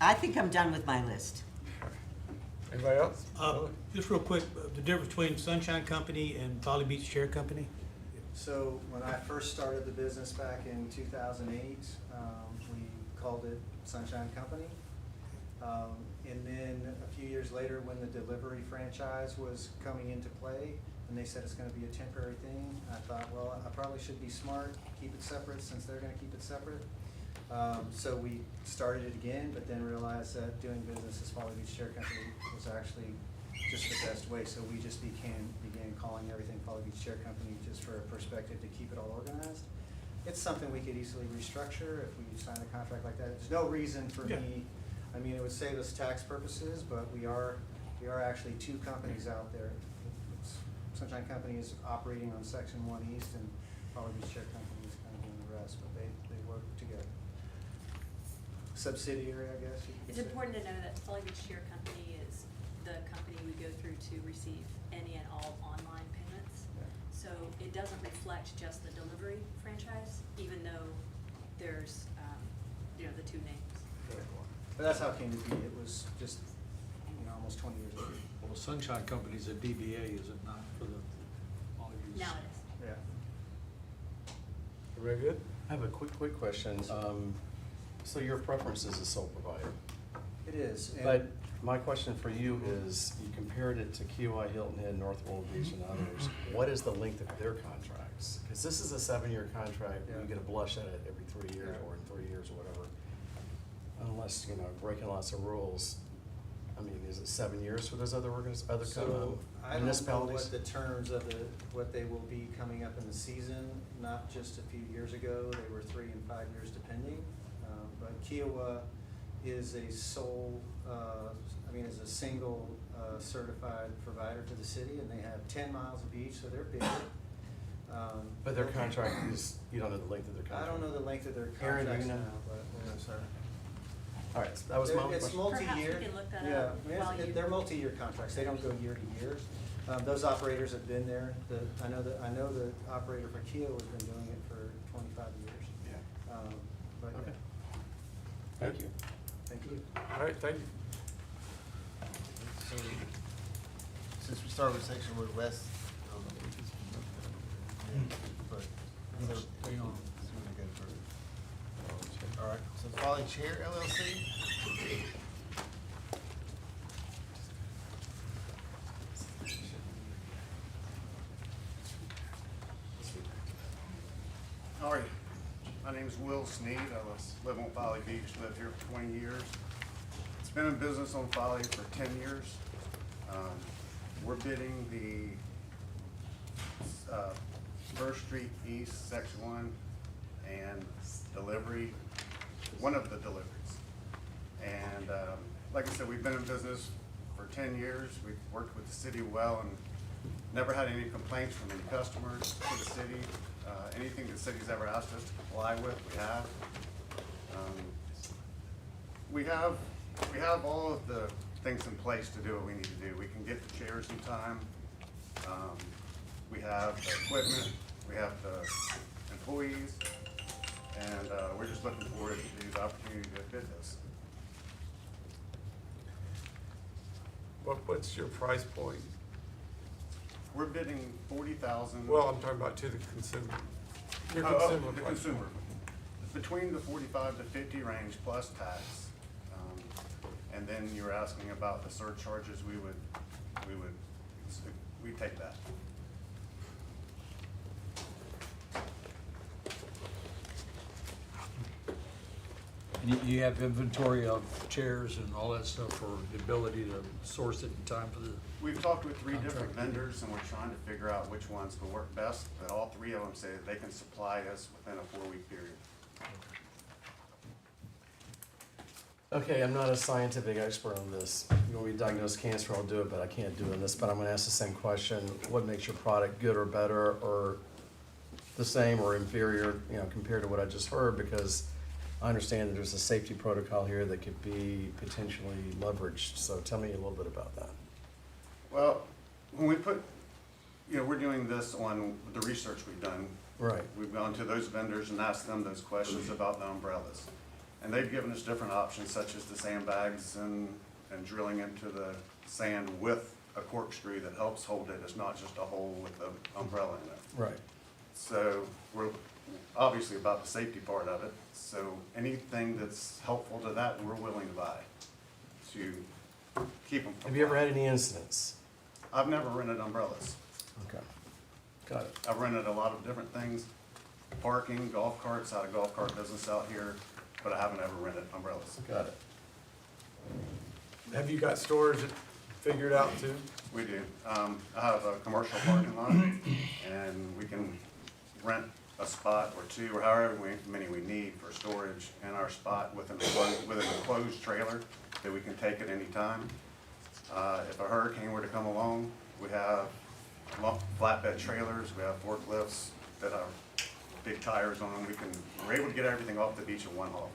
I think I'm done with my list. Anybody else? Just real quick, the difference between Sunshine Company and Folly Beach Chair Company? So when I first started the business back in 2008, we called it Sunshine Company. And then a few years later, when the delivery franchise was coming into play, and they said it's gonna be a temporary thing, I thought, well, I probably should be smart, keep it separate since they're gonna keep it separate. So we started it again, but then realized that doing business as Folly Beach Chair Company was actually just the best way. So we just began calling everything Folly Beach Chair Company just for a perspective to keep it all organized. It's something we could easily restructure if we sign a contract like that. There's no reason for Yeah. me, I mean, it would save us tax purposes, but we are actually two companies out there. Sunshine Company is operating on Section 1 East, and Folly Beach Chair Company is kind of doing the rest, but they work together. Subsidiary, I guess you could It's say. important to know that Folly Beach Share Company is the company we go through to receive any and all online payments. Yeah. So it doesn't reflect just the delivery franchise, even though there's, the two names. But that's how it came to be. It was just, almost 20 years ago. Well, the Sunshine Company's a DBA, is it not, for the, all of you? Now it is. Yeah. Everybody good? I have a quick question. So your preference is a sole provider, It is. And but my question for you is, you compared it to QI, Hilton Head, Northwell Beach, and others. What is the length of their contracts? Because this is a 7-year contract, Yeah. you get a blush at it every 3 years, or in 3 years, or whatever. Unless, breaking lots of rules. I mean, is it 7 years for those other So I don't know municipalities? what the terms of what they will be coming up in the season. Not just a few years ago, they were 3 and 5 years depending. But Kiowa is a sole, is a single certified provider for the city, and they have 10 miles of beach, so they're big. But their contract is, you don't know the length of their I contract? don't know the length of their Aaron, do you contracts now, know? but. All right, so that was my only It's question. multi-year. Perhaps we can look that Yeah, up while you- they're multi-year contracts, they don't go year to year. Those operators have been there, I know the operator for Keo has been doing it for 25 years. Yeah. But, Okay. Thank you. thank you. All right, thank you. So, since we started with Section 1 West, but, so, all right, so Folly Chair LLC. All right, my name is Will Sneed. Live on Folly Beach, lived here for 20 years. It's been in business on Folly for 10 years. We're bidding the First Street East, Section 1, and delivery, one of the deliveries. And like I said, we've been in business for 10 years. We've worked with the city well and never had any complaints from any customers to the city. Anything the city's ever asked us to comply with, we have. We have all of the things in place to do what we need to do. We can get the chairs in time. We have the equipment, we have the employees, and we're just looking forward to the opportunity to bid this. What's your price point? We're bidding 40,000. Well, I'm talking about to the consumer. Your Oh, consumer the price. consumer. Between the 45 to 50 range plus tax. And then you were asking about the surcharges, we take that. And you have inventory of chairs and all that stuff for the ability to source it in time for the, We've talked with 3 different Contract. vendors, and we're trying to figure out which ones will work best, but all 3 of them say that they can supply us within a 4-week period. Okay, I'm not a scientific expert on this. You want me to diagnose cancer, I'll do it, but I can't do it in this. But I'm gonna ask the same question. What makes your product good or better, or the same or inferior, compared to what I just heard? Because I understand that there's a safety protocol here that could be potentially leveraged. So tell me a little bit about that. Well, when we put, we're doing this on the research we've done. Right. We've gone to those vendors and asked them those questions about the umbrellas. And they've given us different options, such as the sandbags and drilling into the sand with a corkscrew that helps hold it. It's not just a hole with the umbrella in it. Right. So we're obviously about the safety part of it. So anything that's helpful to that, we're willing to buy to keep them. Have you ever had any incidents? I've never rented umbrellas. Okay. Got it. I've rented a lot of different things, parking, golf carts, had a golf cart business out here, but I haven't ever rented umbrellas. Got it. Have you got storage figured out too? We do. I have a commercial parking lot, and we can rent a spot or 2, or however many we need for storage in our spot with an enclosed trailer that we can take at any time. If a hurricane were to come along, we have flatbed trailers, we have forklifts that have big tires on them. We're able to get everything off the beach in one haul.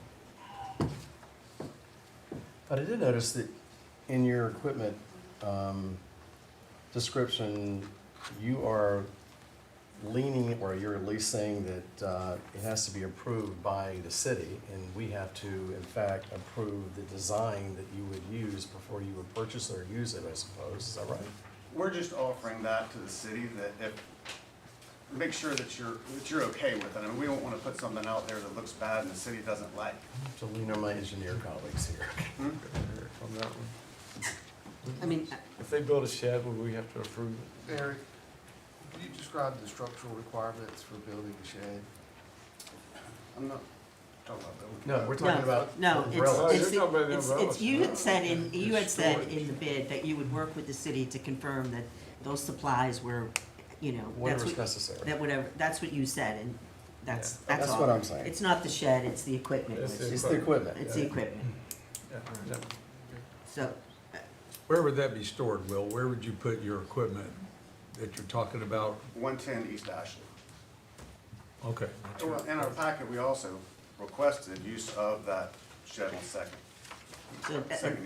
But I did notice that in your equipment description, you are leaning, or you're at least saying that it has to be approved by the city, and we have to, in fact, approve the design that you would use before you would purchase it or use it, I suppose. Is that right? We're just offering that to the city, that make sure that you're okay with it. I mean, we don't want to put something out there that looks bad and the city doesn't like. To lean on my engineer colleagues here. On that one. I mean, If they build a shed, would we have to approve it? Eric, can you describe the structural requirements for building a shed? I'm not talking about that. No, we're talking about no, umbrellas. it's, You're talking about the umbrellas. you had said in Storage. the bid that you would work with the city to confirm that those supplies were, that's Whatever's what, necessary. that whatever, that's what you said, and that's all. That's what I'm saying. It's not the shed, it's the equipment. It's the It's the equipment. It's the equipment. Yeah, yeah. So, where would that be stored, Will? Where would you put your equipment that you're talking about? 110 East Ashley. Okay. Well, in our packet, we also requested use of that shed on Second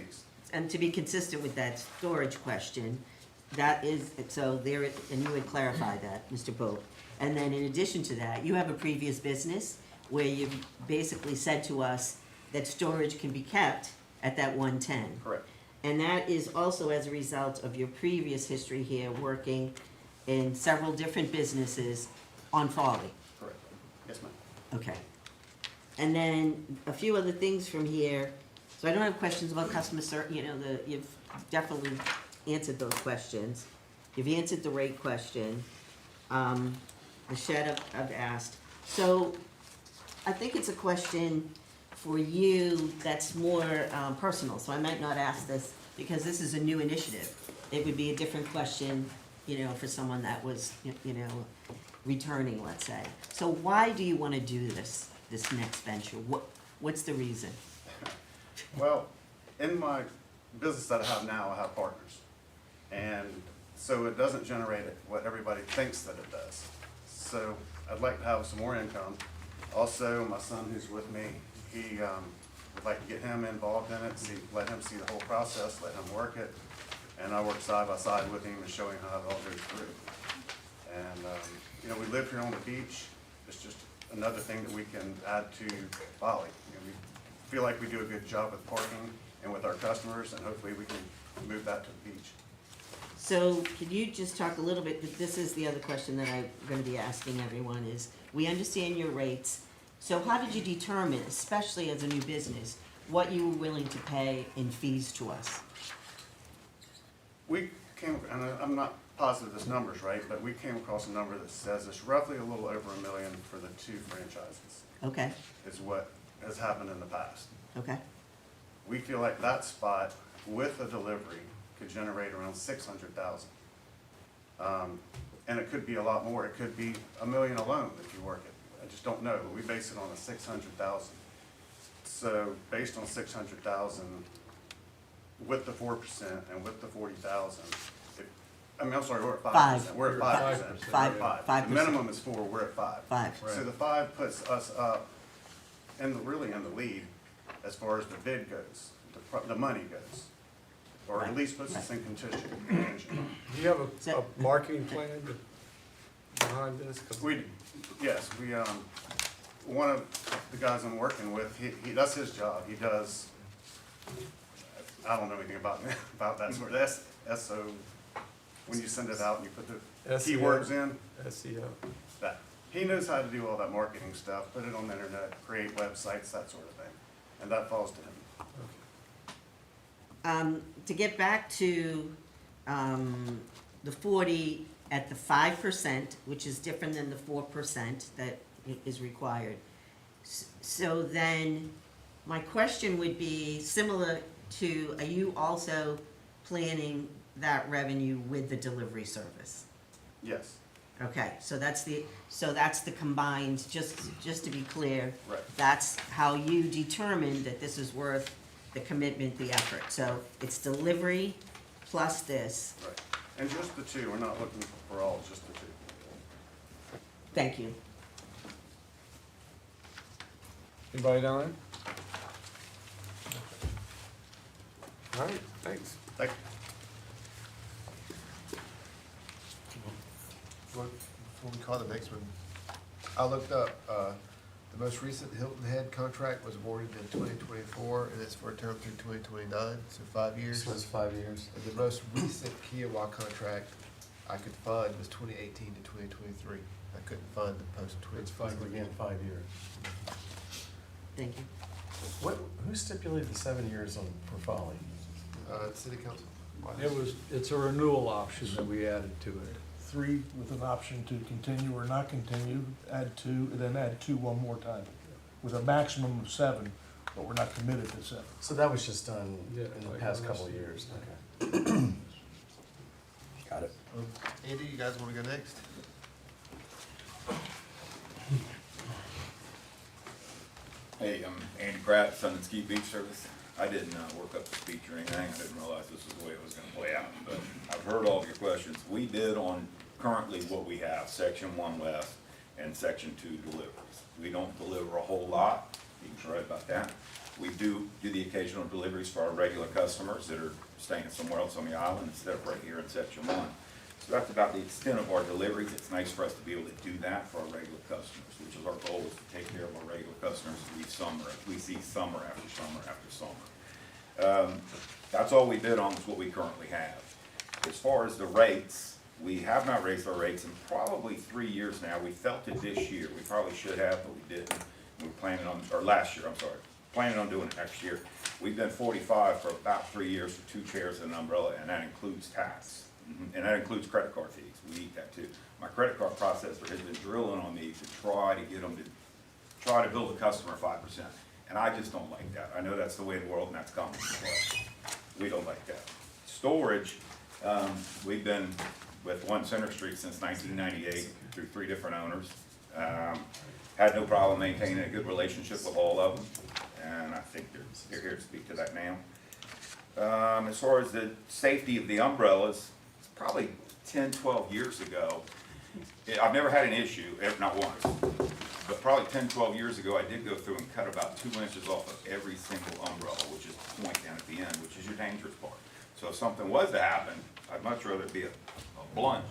East. and to be consistent with that storage question, that is, so there, and you would clarify that, Mr. Pope. And then in addition to that, you have a previous business where you've basically said to us that storage can be kept at that 110. Correct. And that is also as a result of your previous history here, working in several different businesses on Folly. Correct. Yes, ma'am. Okay. And then a few other things from here. So I don't have questions about customer you've definitely answered those questions. You've answered the rate question. The shed I've asked. So I think it's a question for you that's more personal, so I might not ask this because this is a new initiative. It would be a different question, for someone that was, returning, let's say. So why do you want to do this next venture? What's the reason? Well, in my business that I have now, I have partners. And so it doesn't generate what everybody thinks that it does. So I'd like to have some more income. Also, my son who's with me, he would like to get him involved in it, let him see the whole process, let him work it. And I work side by side with him and show him how it all goes through. And, we live here on the beach. It's just another thing that we can add to Folly. We feel like we do a good job with parking and with our customers, and hopefully we can move that to the beach. So could you just talk a little bit, this is the other question that I'm gonna be asking everyone is, we understand your rates. So how did you determine, especially as a new business, what you were willing to pay in fees to us. We came, and I'm not positive this number's right, but we came across a number that says it's roughly a little over $1 million for the 2 franchises, Okay, is what has happened in the past. okay, We feel like that spot with a delivery could generate around 600,000. And it could be a lot more. It could be $1 million alone if you work it. I just don't know, but we base it on a 600,000. So based on 600,000 with the 4% and with the 40,000, I'm sorry, we're at 5%. Five. We're at 5%. Five. We're at 5. 5%. The minimum is 4, we're at 5. 5. So the 5 puts us up really in the lead as far as the bid goes, the money goes. Or at Right. least puts us in contention. Do you have So- a marketing plan behind this? 'Cause Yes, one of the guys I'm working with, that's his job. He does, I don't know anything about that sort of, SO, when you send it out and you put the SEO. keywords in, SEO. that. He knows how to do all that marketing stuff, put it on the internet, create websites, that sort of thing. And that falls to him. To get back to, the 40 at the 5%, which is different than the 4% that is required. So then, my question would be similar to, are you also planning that revenue with the delivery service? Yes, Okay, so that's the combined, just to be clear. right. That's how you determine that this is worth the commitment, the effort. So it's delivery plus this. Right. And just the 2, we're not looking for all, just the 2. Thank you. Anybody down there? All right, thanks. Thank you. Before we call the next one, I looked up, the most recent Hilton Head contract was awarded in 2024, and it's for a term through 2029, so 5 years. So it's 5 years. And the most recent Kiowa contract I could find was 2018 to 2023. I couldn't find the post It's 2023. again, 5 years. Thank you. Who stipulated the 7 years on, for Folly? City council. It's a renewal option that we added to it. 3 with an option to continue or not continue, add 2, and then add 2 one more time, with a maximum of 7, but we're not committed to 7. So that was just done Yeah, in the like past last couple of year. years, okay. Got it. Andy, you guys wanna go next? Hey, I'm Andy Pratt, Sun and Ski Beach Service. I didn't work up the speech or anything, I didn't realize this was the way it was gonna play out, but I've heard all of your questions. We bid on currently what we have, Section 1 West and Section 2 deliveries. We don't deliver a whole lot, you can right about that. We do the occasional deliveries for our regular customers that are staying somewhere else on the island instead of right here in Section 1. So that's about the extent of our deliveries. It's nice for us to be able to do that for our regular customers, which is our goal, is to take care of our regular customers we see summer after summer after summer. That's all we bid on is what we currently have. As far as the rates, we have not raised our rates in probably 3 years now. We felt it this year. We probably should have, but we didn't. We're planning on, or last year, I'm sorry, planning on doing it next year. We've been 45 for about 3 years for 2 chairs and an umbrella, and that includes tax. And that includes credit card fees. We eat that too. My credit card processor has been drilling on me to try to get them to try to bill the customer 5%. And I just don't like that. I know that's the way of the world and that's common, but we don't like that. Storage, we've been with One Center Street since 1998 through 3 different owners. Had no problem maintaining a good relationship with all of them, and I think they're here to speak to that now. As far as the safety of the umbrellas, it's probably 10, 12 years ago. I've never had an issue, not once, but probably 10, 12 years ago, I did go through and cut about 2 inches off of every single umbrella, which is the point down at the end, which is your dangerous part. So if something was to happen, I'd much rather it be a blunt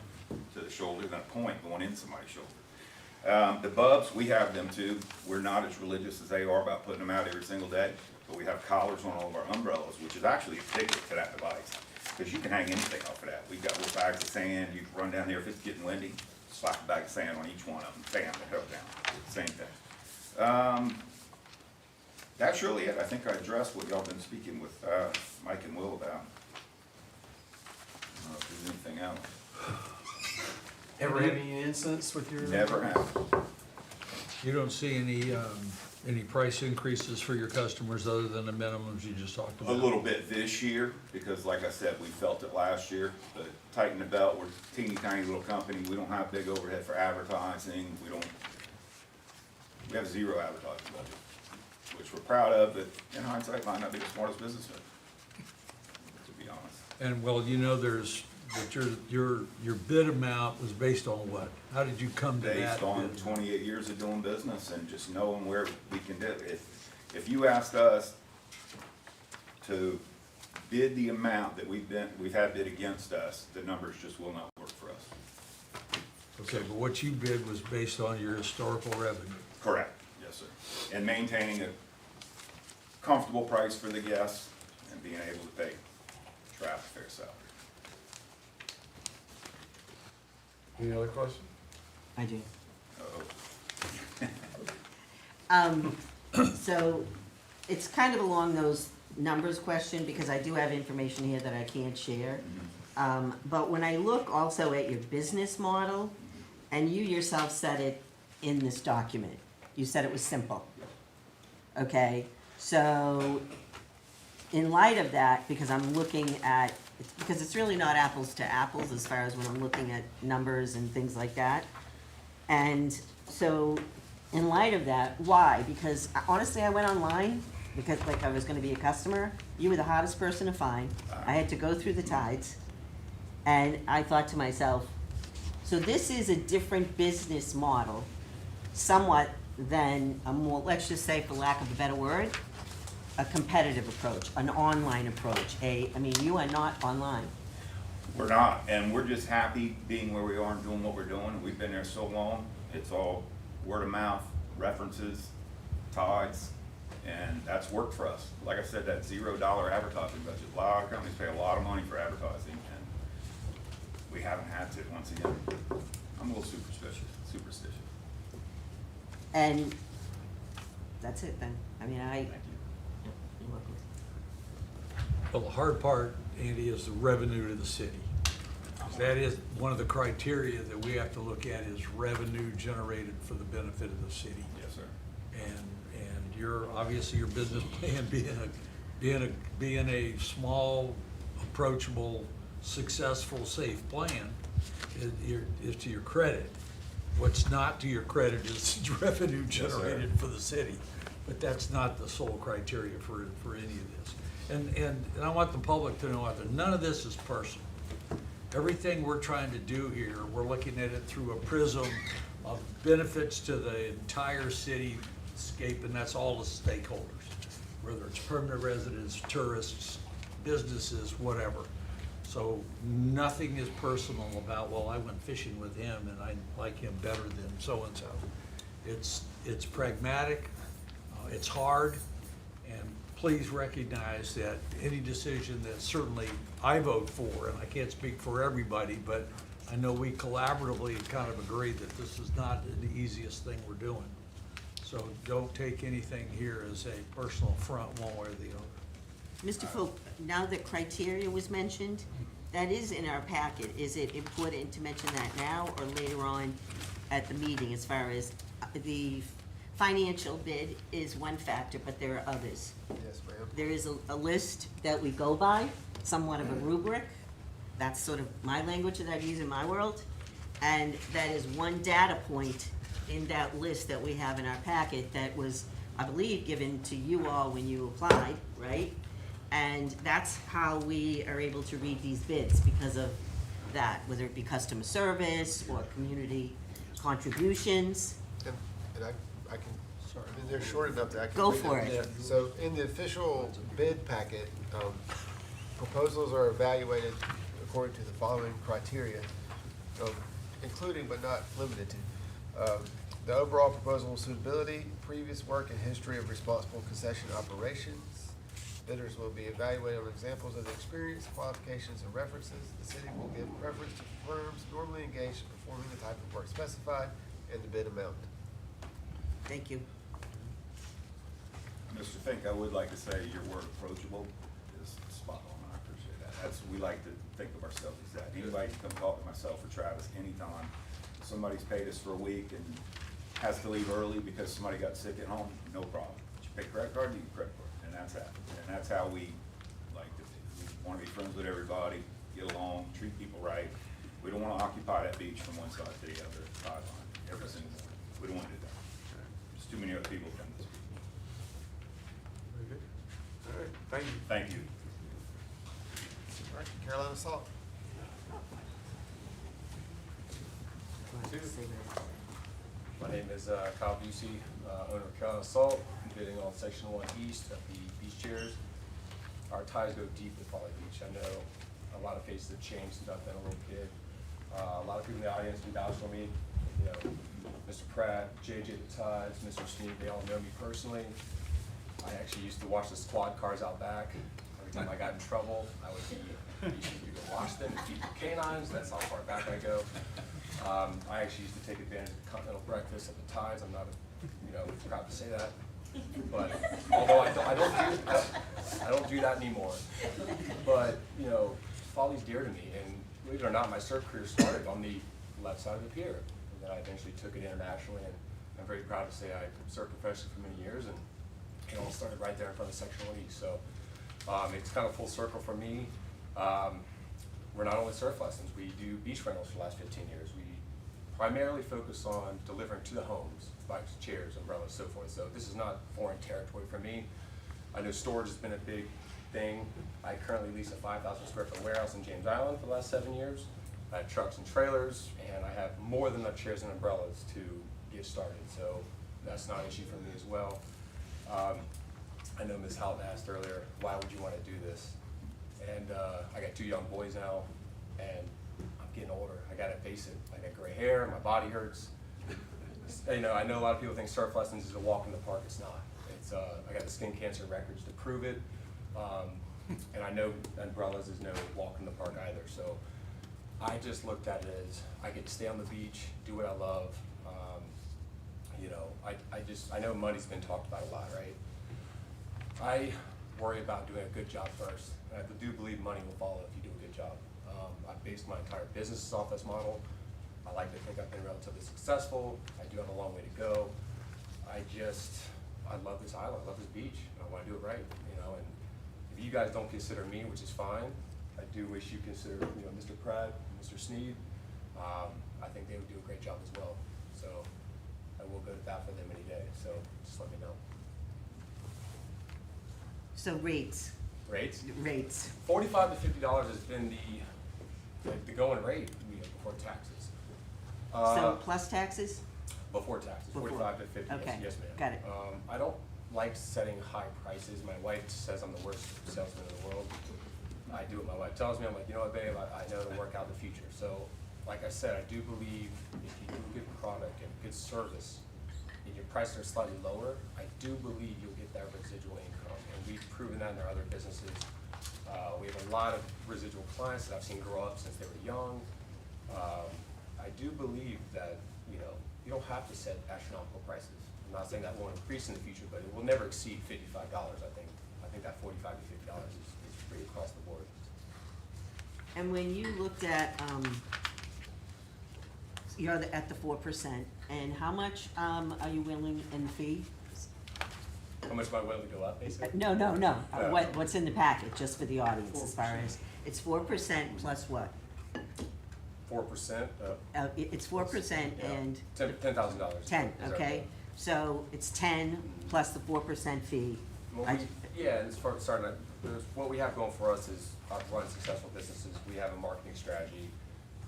to the shoulder than a point going in somebody's shoulder. The bubs, we have them too. We're not as religious as they are about putting them out every single day, but we have collars on all of our umbrellas, which is actually a ticket to that device, because you can hang anything off of that. We've got little bags of sand. You can run down there if it's getting windy, slap a bag of sand on each one of them, bam, they go down. Same thing. That's really it. I think I addressed what y'all been speaking with Mike and Will about. I don't know if there's anything else. Ever had any incidents with your? Never have. You don't see any price increases for your customers other than the minimums you just talked A about? little bit this year, because like I said, we felt it last year, but tighten the belt, we're a teeny tiny little company, we don't have big overhead for advertising, we have zero advertising budget, which we're proud of, but in hindsight, might not be the smartest business, to be honest. And well, you know, that your bid amount was based on what? How did you come to that? Based on bid? 28 years of doing business and just knowing where we can do it. If you asked us to bid the amount that we've had bid against us, the numbers just will not work for us. Okay, but what you bid was based on your historical revenue. Correct, yes, sir. And maintaining a comfortable price for the guests and being able to pay Trav a fair salary. Any other questions? I do. Uh-oh. So it's kind of along those numbers question, because I do have information here that I can't share. But when I look also at your business model, and you yourself said it in this document, you said it was simple. Okay, so in light of that, because I'm looking at, because it's really not apples to apples as far as when I'm looking at numbers and things like that. And so in light of that, why? Because honestly, I went online because like I was gonna be a customer. You were the hardest person to find. I had to go through the tides. And I thought to myself, so this is a different business model somewhat than a more, let's just say for lack of a better word, a competitive approach, an online approach. I mean, you are not online. We're not, and we're just happy being where we are and doing what we're doing. We've been there so long. It's all word of mouth, references, tides, and that's worked for us. Like I said, that $0 advertising budget, a lot of companies pay a lot of money for advertising, and we haven't had to, once again. I'm a little superstitious. And that's it then. I mean, Thank you. you're welcome. Well, the hard part, Andy, is the revenue to the city. 'Cause that is one of the criteria that we have to look at is revenue generated for the benefit of the city. Yes, sir. And your, obviously your business plan being a small, approachable, successful, safe plan is to your credit. What's not to your credit is revenue generated for the city. But that's not the sole criteria for any of this. And I want the public to know out there, none of this is personal. Everything we're trying to do here, we're looking at it through a prism of benefits to the entire cityscape, and that's all the stakeholders, whether it's permanent residents, tourists, businesses, whatever. So nothing is personal about, well, I went fishing with him and I like him better than so-and-so. It's pragmatic, it's hard, and please recognize that any decision that certainly I vote for, and I can't speak for everybody, but I know we collaboratively kind of agree that this is not the easiest thing we're doing. So don't take anything here as a personal affront one way or the other. Mr. Folk, now that criteria was mentioned, that is in our packet. Is it important to mention that now or later on at the meeting as far as the financial bid is one factor, but there are others? Yes, ma'am. There is a list that we go by, somewhat of a rubric. That's sort of my language that I use in my world. And that is one data point in that list that we have in our packet that was, I believe, given to you all when you applied, right? And that's how we are able to read these bids, because of that, whether it be customer service or community contributions. And I can, I mean, they're short enough that I can. Go read for them. it. So in the official bid packet, proposals are evaluated according to the following criteria, including but not limited to. The overall proposal suitability, previous work and history of responsible concession operations. Bidders will be evaluated on examples of the experience, qualifications, and references. The city will give preference to firms normally engaged in performing the type of work specified and the bid amount. Thank you. Mr. Fink, I would like to say your word approachable is spot on. I appreciate that. We like to think of ourselves as that. Anybody can come talk to myself or Travis anytime. Somebody's paid us for a week and has to leave early because somebody got sick at home, no problem. You pay credit card, you can credit card, and that's that. And that's how we like to be. We want to be friends with everybody, get along, treat people right. We don't want to occupy that beach from one side to the other sideline every single morning. We don't want to do that. There's too many other people come to this beach. Very good. All right, thank you. Thank you. All right, Carolina Salt. My name is Kyle Busey, owner of Carolina Salt, bidding on Section 1 East of the beach chairs. Our ties go deep with Folly Beach. I know a lot of faces have changed since I've been a little kid. A lot of people in the audience can vouch for me. You know, Mr. Pratt, JJ the Tides, Mr. Sneed, they all know me personally. I actually used to watch the squad cars out back. Every time I got in trouble, I would be to go watch them and feed the canines. That's how far back I go. I actually used to take advantage of continental breakfast at the Tides. I'm not, proud to say that. But although I don't do that anymore. But Folly's dear to me, and believe it or not, my surf career started on the left side of the pier. And then I eventually took it internationally, and I'm very proud to say I surfed professionally for many years, and it all started right there in front of Section 1 East. So it's kind of full circle for me. We're not only surf lessons, we do beach rentals for the last 15 years. We primarily focus on delivering to the homes, bikes, chairs, umbrellas, so forth. So this is not foreign territory for me. I know storage has been a big thing. I currently lease a 5,000 square foot warehouse in James Island for the last 7 years. I have trucks and trailers, and I have more than enough chairs and umbrellas to get started. So that's not an issue for me as well. I know Ms. Houghton asked earlier, why would you want to do this? And I got 2 young boys now, and I'm getting older. I gotta face it. I got gray hair, my body hurts. I know a lot of people think surf lessons is a walk in the park. It's not. It's I got the skin cancer records to prove it, and I know umbrellas is no walk in the park either. So I just looked at it as I get to stay on the beach, do what I love. I know money's been talked about a lot, right? I worry about doing a good job first. And I do believe money will follow if you do a good job. I based my entire business off this model. I like to think I've been relatively successful. I do have a long way to go. I love this island, I love this beach, and I want to do it right, and if you guys don't consider me, which is fine, I do wish you consider, Mr. Pratt, Mr. Sneed. I think they would do a great job as well. So I will go to bat for them any day, so just let me know. So rates, Rates? $45 to $50 has been the going rate, before taxes. so plus taxes? Before taxes, Before. 45 to 50, Okay, yes ma'am. got it. I don't like setting high prices. My wife says I'm the worst salesman in the world. I do what my wife tells me. I'm like, you know what, babe, I know it'll work out in the future. So, like I said, I do believe if you do a good product and good service, and your prices are slightly lower, I do believe you'll get that residual income. And we've proven that in our other businesses. We have a lot of residual clients that I've seen grow up since they were young. I do believe that, you don't have to set astronomical prices. I'm not saying that won't increase in the future, but it will never exceed $55, I think. I think that $45 to $50 is pretty across the board. And when you looked at, you're at the 4%, and how much are you willing in the fee? How much am I willing to go up, basically? No. What's in the packet, just for the audience, as far as, it's 4% plus what? 4%? It's 4% and $10,000. 10, okay? So it's 10 plus the 4% fee. Yeah, and what we have going for us is I've run successful businesses. We have a marketing strategy,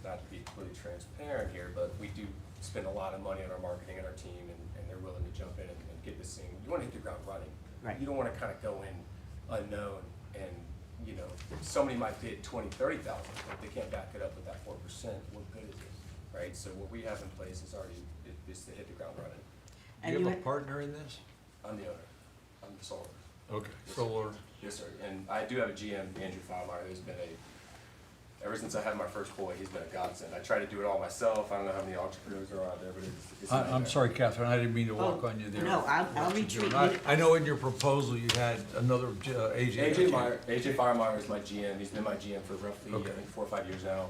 not to be completely transparent here, but we do spend a lot of money on our marketing and our team, and they're willing to jump in and get this thing. You want to hit the ground running. Right. You don't want to kind of go in unknown and, somebody might bid 20, 30,000, but they can't back it up with that 4%. What good is it, right? So what we have in place is already, is to hit the ground running. Do you have a partner in this? I'm the owner. I'm the sole owner. Okay, solar. Yes, sir. And I do have a GM, Andrew Feilmeyer, who's been ever since I had my first boy, he's been a godsend. I try to do it all myself. I don't know how many entrepreneurs are out there, but it's I'm amazing. sorry, Catherine, I didn't mean to walk on you there. No, I'll What you retreat. doing. I know in your proposal you had another AJ. AJ Firemeyer is my GM. He's been my GM for roughly, I think, 4 or 5 years now.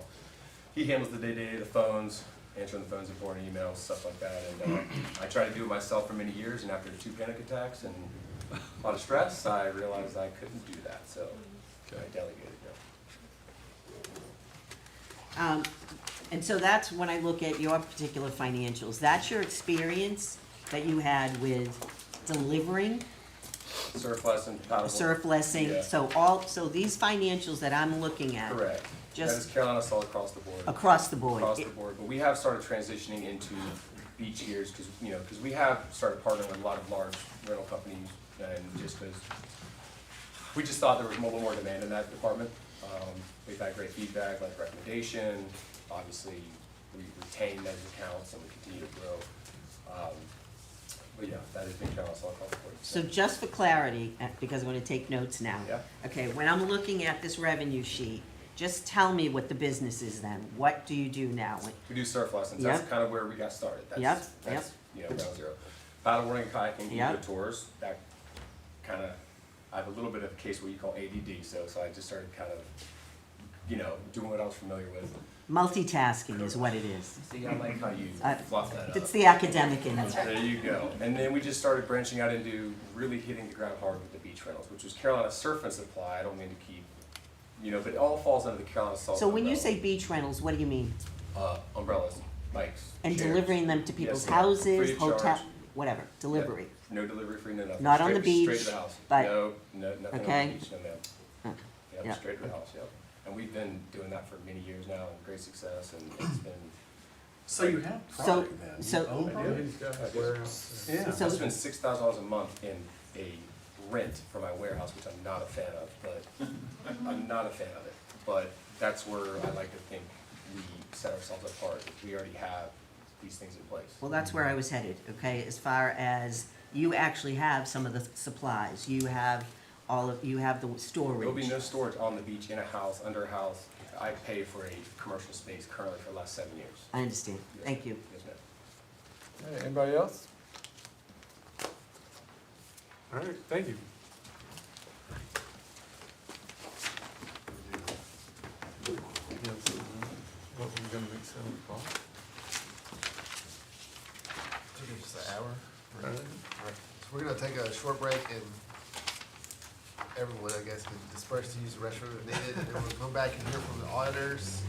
He handles the day-to-day, the phones, answering the phones, important emails, stuff like that. And I tried to do it myself for many years, and after 2 panic attacks and a lot of stress, I realized I couldn't do that, so I delegated. And so that's when I look at your particular financials, that's your experience that you had with delivering, Surplus and paddleboard. surplusing, Yeah. so these financials that I'm looking at. Correct. That is Just Carolina Salt across the board. across the board. Across the board, but we have started transitioning into beach gears, because we have started partnering with a lot of large rental companies, and just because we just thought there was a little more demand in that department. We've had great feedback, like recommendation, obviously, we retain those accounts and we continue to grow. But yeah, that has been Carolina Salt across the board. So just for clarity, because I'm gonna take notes now. Yeah. Okay, when I'm looking at this revenue sheet, just tell me what the business is then. What do you do now? We do surf lessons, Yep. that's kind of where we got started. That's- Yep, That's, ground zero. Paddleboarding and kayaking, Yep. good tours, that kind of, I have a little bit of a case what you call ADD, so I just started kind of, doing what I was familiar with. Multitasking is what it is. See, I like how you Uh, fluff that up. It's the academic in me. There you go. And then we just started branching out into really hitting the ground hard with the beach rentals, which was Carolina Surf and Supply. I don't mean to keep, but it all falls under the Carolina Salt. So when you umbrella. say beach rentals, what do you mean? Umbrellas, bikes, And chairs. delivering them to people's Yes, ma'am. houses, Free of hotel, charge. whatever, delivery? No delivery free, no nothing. Not on the Straight beach, to the house. but- No, nothing on Okay. the beach, no ma'am. Uh, Yep, yeah. straight to the house, yep. And we've been doing that for many years now, and great success, and it's been. So you have So- property then? so- You own property? He's got I his do. warehouse. Yeah. So- I spend $6,000 a month in a rent for my warehouse, which I'm not a fan of, but I'm not a fan of it. But that's where I like to think we set ourselves apart. We already have these things in place. Well, that's where I was headed, okay, as far as you actually have some of the supplies, you have you have the storage. There'll be no storage on the beach, in a house, under a house. I pay for a commercial space currently for the last 7 years. I understand, Yes. thank you. Yes, ma'am. Hey, anybody else? All right, thank you. What were we gonna make 7:00? Just an hour. Right. So we're gonna take a short break and everyone, I guess, can disperse to use the restroom if needed, and then we'll come back and hear from the auditors.